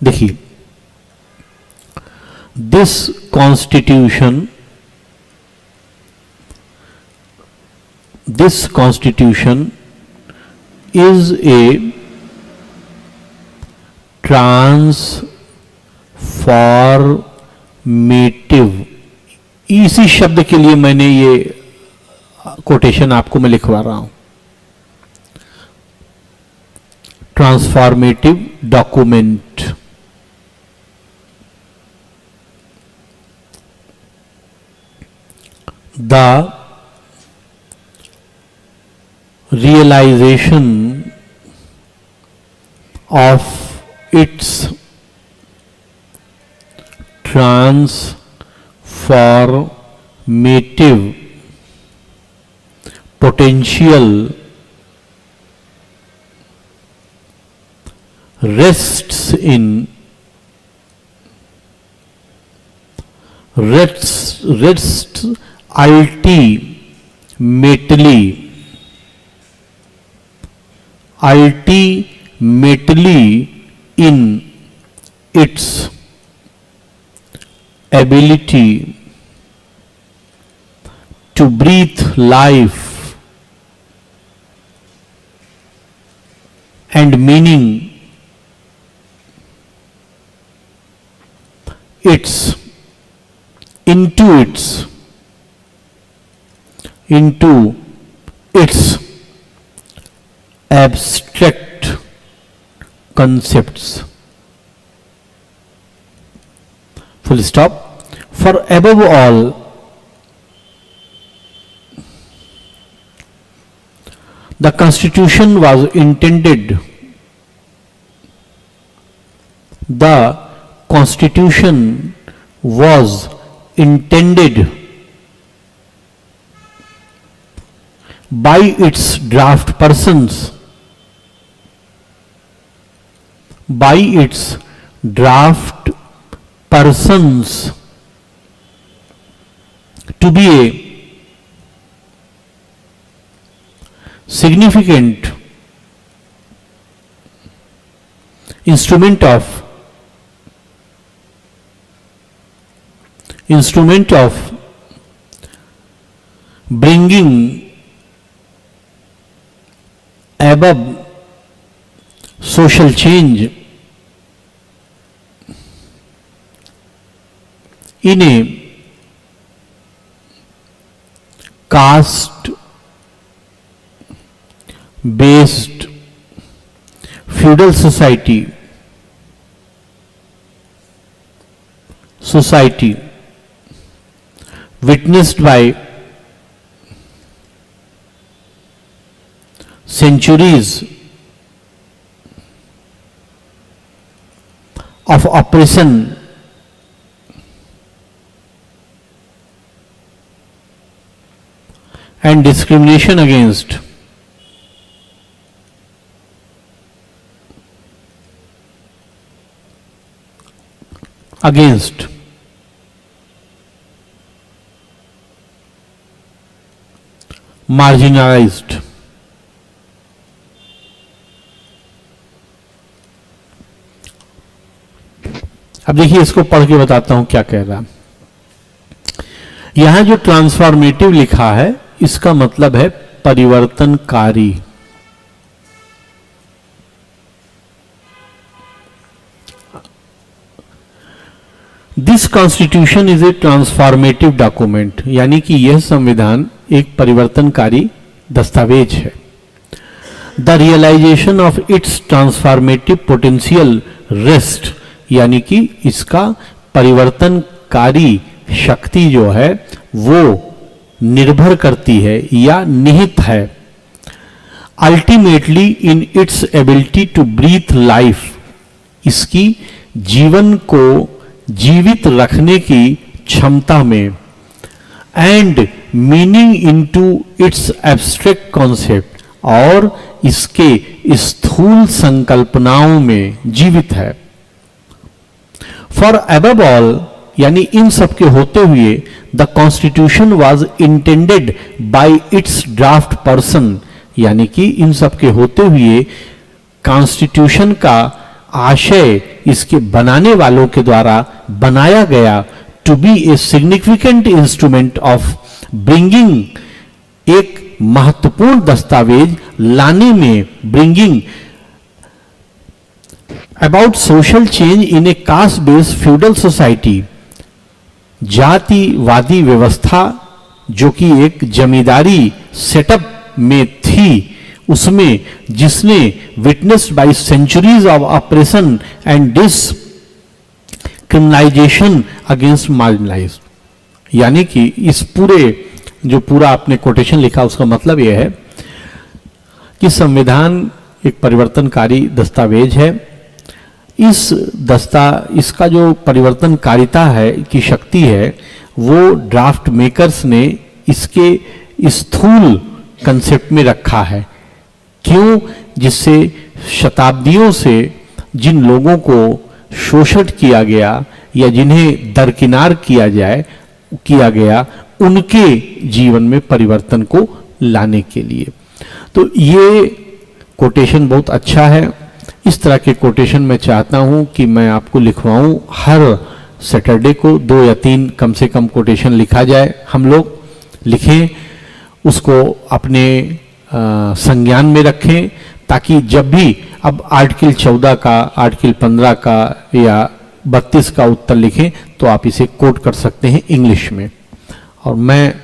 देखिए, this constitution this constitution is a transformative, इसी शब्द के लिए मैंने ये कोटेशन आपको मैं लिखवा रहा हूं, transformative document. The realization of its transformative potential rests ultimately in its ability to breathe life and meaning into its abstract concepts. Full stop. For above all, the Constitution was intended, the Constitution was intended by its draft persons, to be a significant instrument of bringing above social change in a caste based feudal society witnessed by centuries of oppression and discrimination against marginalized अब देखिए इसको पढ़ के बताता हूं क्या कह रहा है। यहां जो ट्रांसफॉर्मेटिव लिखा है इसका मतलब है परिवर्तनकारी। This constitution is a transformative document, यानी कि यह संविधान एक परिवर्तनकारी दस्तावेज है। The realisation of its transformative potential rest, यानी कि इसका परिवर्तनकारी शक्ति जो है वो निर्भर करती है या निहित है ultimately in its ability to breathe life, इसकी जीवन को जीवित रखने की क्षमता में, and meaning into its abstract concept, और इसके स्थूल संकल्पनाओं में जीवित है। फॉर अबव ऑल, यानी इन सब के होते हुए, the constitution was intended bye it's draft person, यानी कि इन सब के होते हुए कॉन्स्टिट्यूशन का आशय इसके बनाने वालों के द्वारा बनाया गया to be a significant instrument of bringing एक महत्वपूर्ण दस्तावेज लाने में, bringing about social change in a caste based feudal society, जातिवादी व्यवस्था जो कि एक जमींदारी सेटअप में थी, उसमें जिसने witnessed by centuries of operation and discrimination against marginalised. यानी कि इस पूरा आपने कोटेशन लिखा, उसका मतलब यह है कि संविधान एक परिवर्तनकारी दस्तावेज है। इसका जो परिवर्तनकारिता है की शक्ति है, वो ड्राफ्ट मेकर्स ने इसके स्थूल कंसेप्ट में रखा है। क्यों? जिससे शताब्दियों से जिन लोगों को शोषित किया गया या जिन्हें दरकिनार किया गया, उनके जीवन में परिवर्तन को लाने के लिए। तो ये कोटेशन बहुत अच्छा है। इस तरह के कोटेशन मैं चाहता हूं कि मैं आपको लिखवाऊं। हर सैटरडे को 2 या 3 कम से कम कोटेशन लिखा जाए, हम लोग लिखें, उसको अपने संज्ञान में रखें, ताकि जब भी अब आर्टिकल 14 का, आर्टिकल 15 का या 32 का उत्तर लिखें तो आप इसे कोट कर सकते हैं इंग्लिश में। और मैं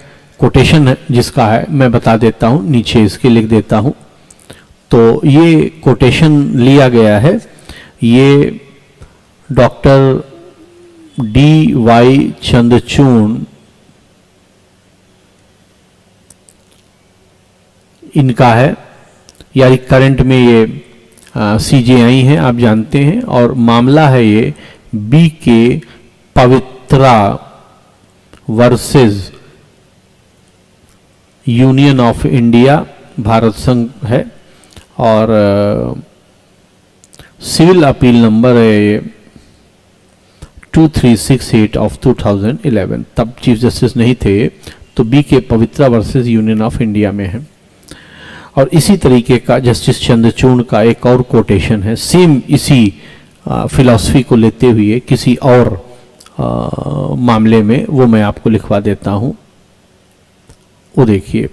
कोटेशन जिसका है मैं बता देता हूं, नीचे इसके लिख देता हूं। तो ये कोटेशन लिया गया है, ये डॉक्टर D.Y. चंद्रचूड़ इनका है, यानी करंट में ये CJI हैं, आप जानते हैं। और मामला है ये B.K. Pavitra versus Union of India, Bharat संघ है। और सिविल अपील नंबर है ये 2368 ऑफ 2011। तब चीफ जस्टिस नहीं थे, तो B.K. Pavitra versus Union of India में है। और इसी तरीके का जस्टिस चंद्रचूड़ का एक और कोटेशन है, सेम इसी फिलॉसफी को लेते हुए किसी और मामले में, वो मैं आपको लिखवा देता हूं। वो देखिए,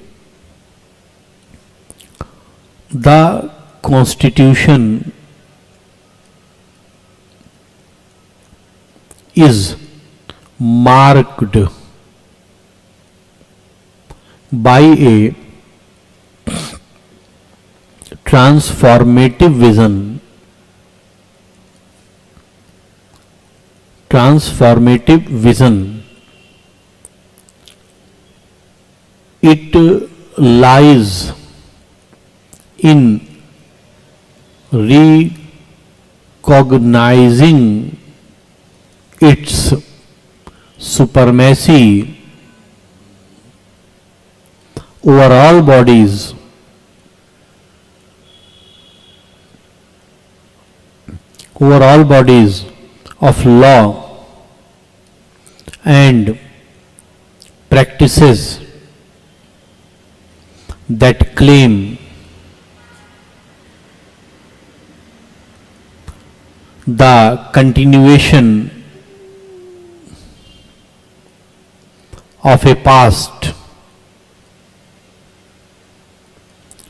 the constitution is marked by A transformative vision. It lies in recognizing its supremacy over all bodies of law and practices that claim the continuation of a past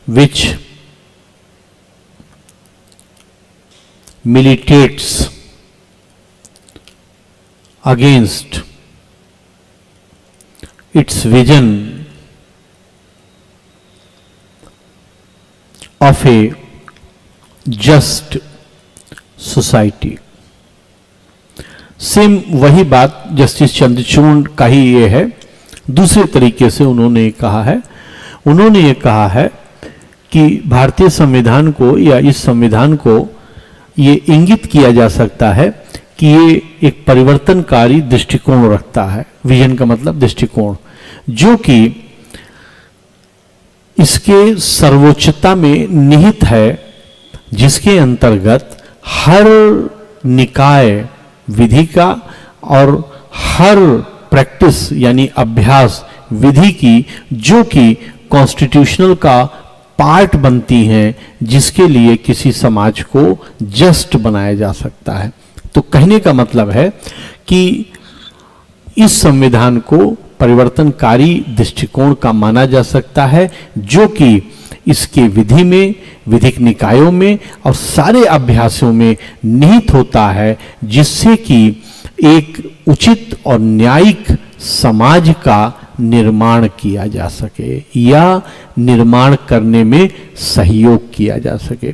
which militates against its vision of a just society. Same वही बात justice Chandrachud का ही ये है, दूसरे तरीके से उन्होंने कहा है। उन्होंने ये कहा है कि भारतीय संविधान को या इस संविधान को ये इंगित किया जा सकता है कि ये एक परिवर्तनकारी दृष्टिकोण रखता है। विजन का मतलब दृष्टिकोण, जो कि इसके सर्वोच्चता में निहित है, जिसके अंतर्गत हर निकाय विधि का और हर प्रैक्टिस यानी अभ्यास विधि की, जो कि कॉन्स्टिट्यूशनल का पार्ट बनती हैं, जिसके लिए किसी समाज को जस्ट बनाया जा सकता है। तो कहने का मतलब है कि इस संविधान को परिवर्तनकारी दृष्टिकोण का माना जा सकता है, जो कि इसके विधि में, विधिक निकायों में और सारे अभ्यासों में निहित होता है, जिससे कि एक उचित और न्यायिक समाज का निर्माण किया जा सके या निर्माण करने में सहयोग किया जा सके।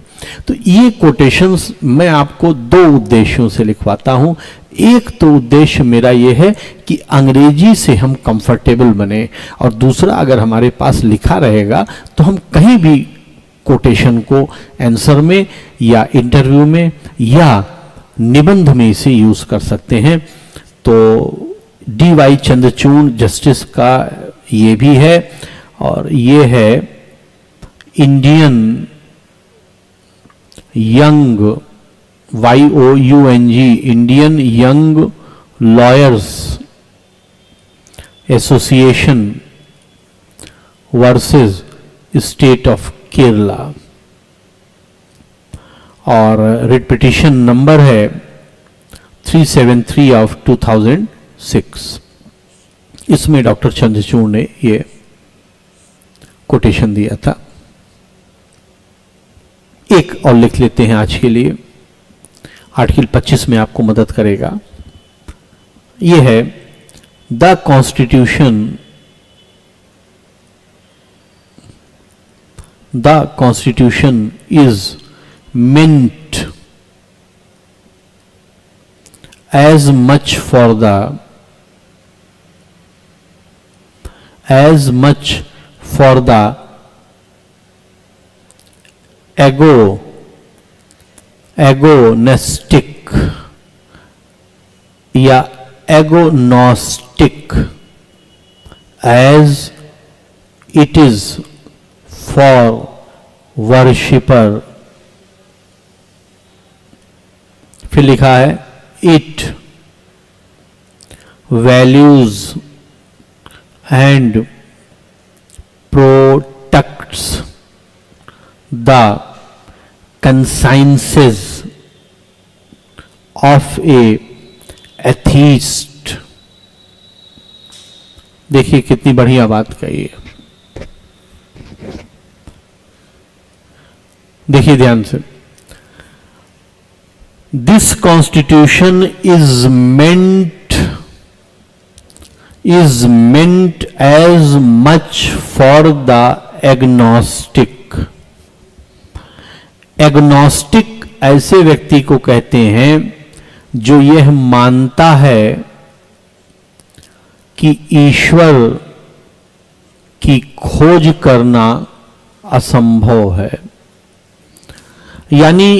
तो ये कोटेशंस मैं आपको दो उद्देश्यों से लिखवाता हूं। एक तो उद्देश्य मेरा ये है कि अंग्रेजी से हम कंफर्टेबल बने, और दूसरा अगर हमारे पास लिखा रहेगा तो हम कहीं भी कोटेशन को आंसर में या इंटरव्यू में या निबंध में इसे यूज कर सकते हैं। तो डी.वाई. चंद्रचूड़ जस्टिस का ये भी है, और ये है Indian young YOUNG Indian young lawyers association versus State of Kerala, और रिट पिटिशन नंबर है 373 ऑफ 2006। इसमें डॉक्टर चंद्रचूड़ ने ये कोटेशन दिया था। एक और लिख लेते हैं आज के लिए, आर्टिकल 25 में आपको मदद करेगा। यह है the constitution is meant as much for the agonistic या agnostic as it is for worshipper। फिर लिखा है it values and protects the consciences of a atheist. देखिए कितनी बढ़िया बात कही है, देखिए ध्यान से। This constitution is meant as much for the agnostic। Agnostic ऐसे व्यक्ति को कहते हैं जो यह मानता है कि ईश्वर की खोज करना असंभव है, यानी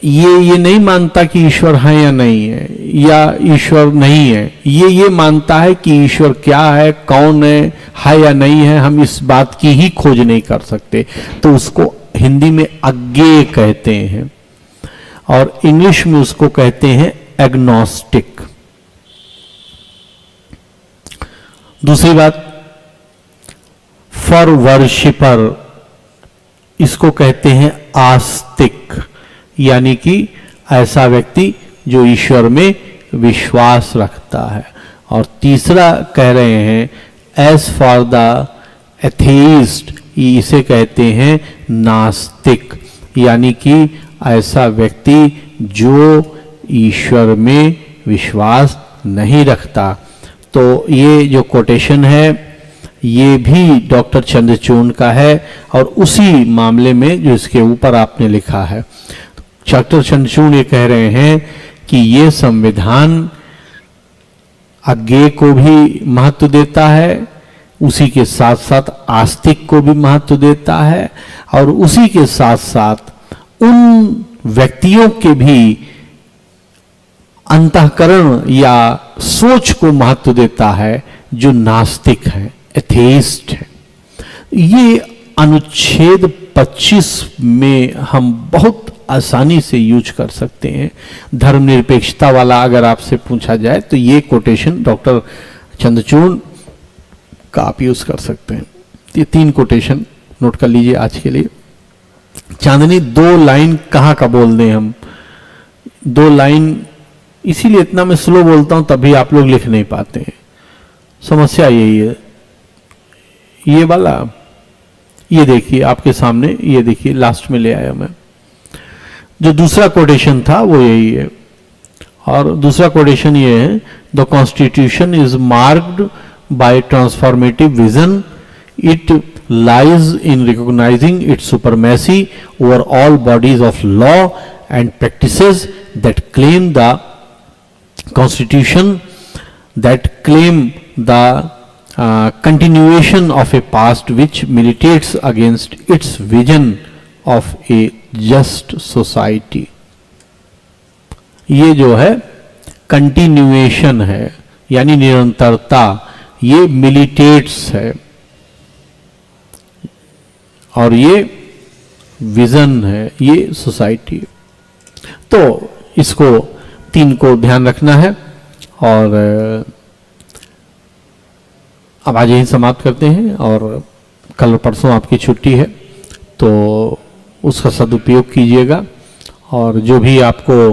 ये नहीं मानता कि ईश्वर है या नहीं है, या ईश्वर नहीं है, ये मानता है कि ईश्वर क्या है, कौन है या नहीं है, हम इस बात की ही खोज नहीं कर सकते। तो उसको हिंदी में अज्ञेय कहते हैं, और इंग्लिश में उसको कहते हैं एग्नोस्टिक। दूसरी बात, फॉर वर्शिपर, इसको कहते हैं आस्तिक, यानी कि ऐसा व्यक्ति जो ईश्वर में विश्वास रखता है। और तीसरा कह रहे हैं एज फॉर द एथेइस्ट, इसे कहते हैं नास्तिक, यानी कि ऐसा व्यक्ति जो ईश्वर में विश्वास नहीं रखता। तो ये जो कोटेशन है ये भी डॉक्टर चंद्रचूड़ का है, और उसी मामले में जो इसके ऊपर आपने लिखा है। डॉक्टर चंद्रचूड़ ये कह रहे हैं कि ये संविधान अज्ञेय को भी महत्व देता है, उसी के साथ साथ आस्तिक को भी महत्व देता है, और उसी के साथ साथ उन व्यक्तियों के भी अंतःकरण या सोच को महत्व देता है जो नास्तिक है, एथेइस्ट है। ये अनुच्छेद 25 में हम बहुत आसानी से यूज कर सकते हैं। धर्मनिरपेक्षता वाला अगर आपसे पूछा जाए तो ये कोटेशन डॉक्टर चंद्रचूड़ का आप यूज कर सकते हैं। ये 3 कोटेशन नोट कर लीजिए आज के लिए। चांदनी 2 लाइन कहाँ का बोल दें हम, 2 लाइन, इसीलिए इतना मैं स्लो बोलता हूं तभी आप लोग लिख नहीं पाते हैं। समस्या यही है। ये वाला, ये देखिए आपके सामने, ये देखिए लास्ट में ले आया मैं। जो दूसरा कोटेशन था वो यही है, और दूसरा कोटेशन ये है, the constitution is marked by transformative vision, it lies in recognizing its supremacy over all bodies of law and practices that claim the constitution, that claim the continuation of a past which militates against its vision of a just society। ये जो है continuation है, यानी निरंतरता, ये मिलिटेट्स है, और ये विजन है, ये सोसाइटी। तो इसको 3 को ध्यान रखना है। और अब आज यही समाप्त करते हैं, और कल परसों आपकी छुट्टी है, तो उसका सदुपयोग कीजिएगा। और जो भी आपको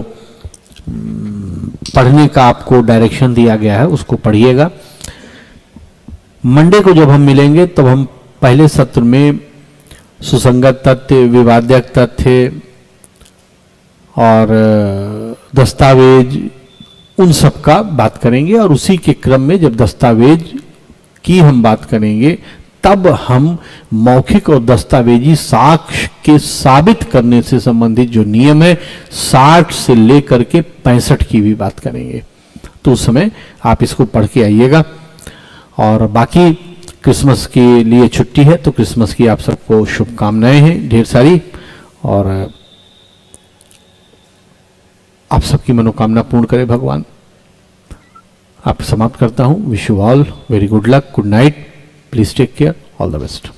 पढ़ने का आपको डायरेक्शन दिया गया है उसको पढ़िएगा। मंडे को जब हम मिलेंगे तब हम पहले सत्र में सुसंगत तथ्य, विवादक तथ्य और दस्तावेज, उन सब का बात करेंगे। और उसी के क्रम में जब दस्तावेज की हम बात करेंगे तब हम मौखिक और दस्तावेजी साक्ष्य के साबित करने से संबंधित जो नियम है 60 से लेकर के 65 की भी बात करेंगे। तो उस समय आप इसको पढ़ के आइएगा। और बाकी क्रिसमस के लिए छुट्टी है, तो क्रिसमस की आप सबको शुभकामनाएं हैं ढेर सारी, और आप सबकी मनोकामना पूर्ण करे भगवान। आप समाप्त करता हूं। Wish you all very good luck, good night, please take care, all the best.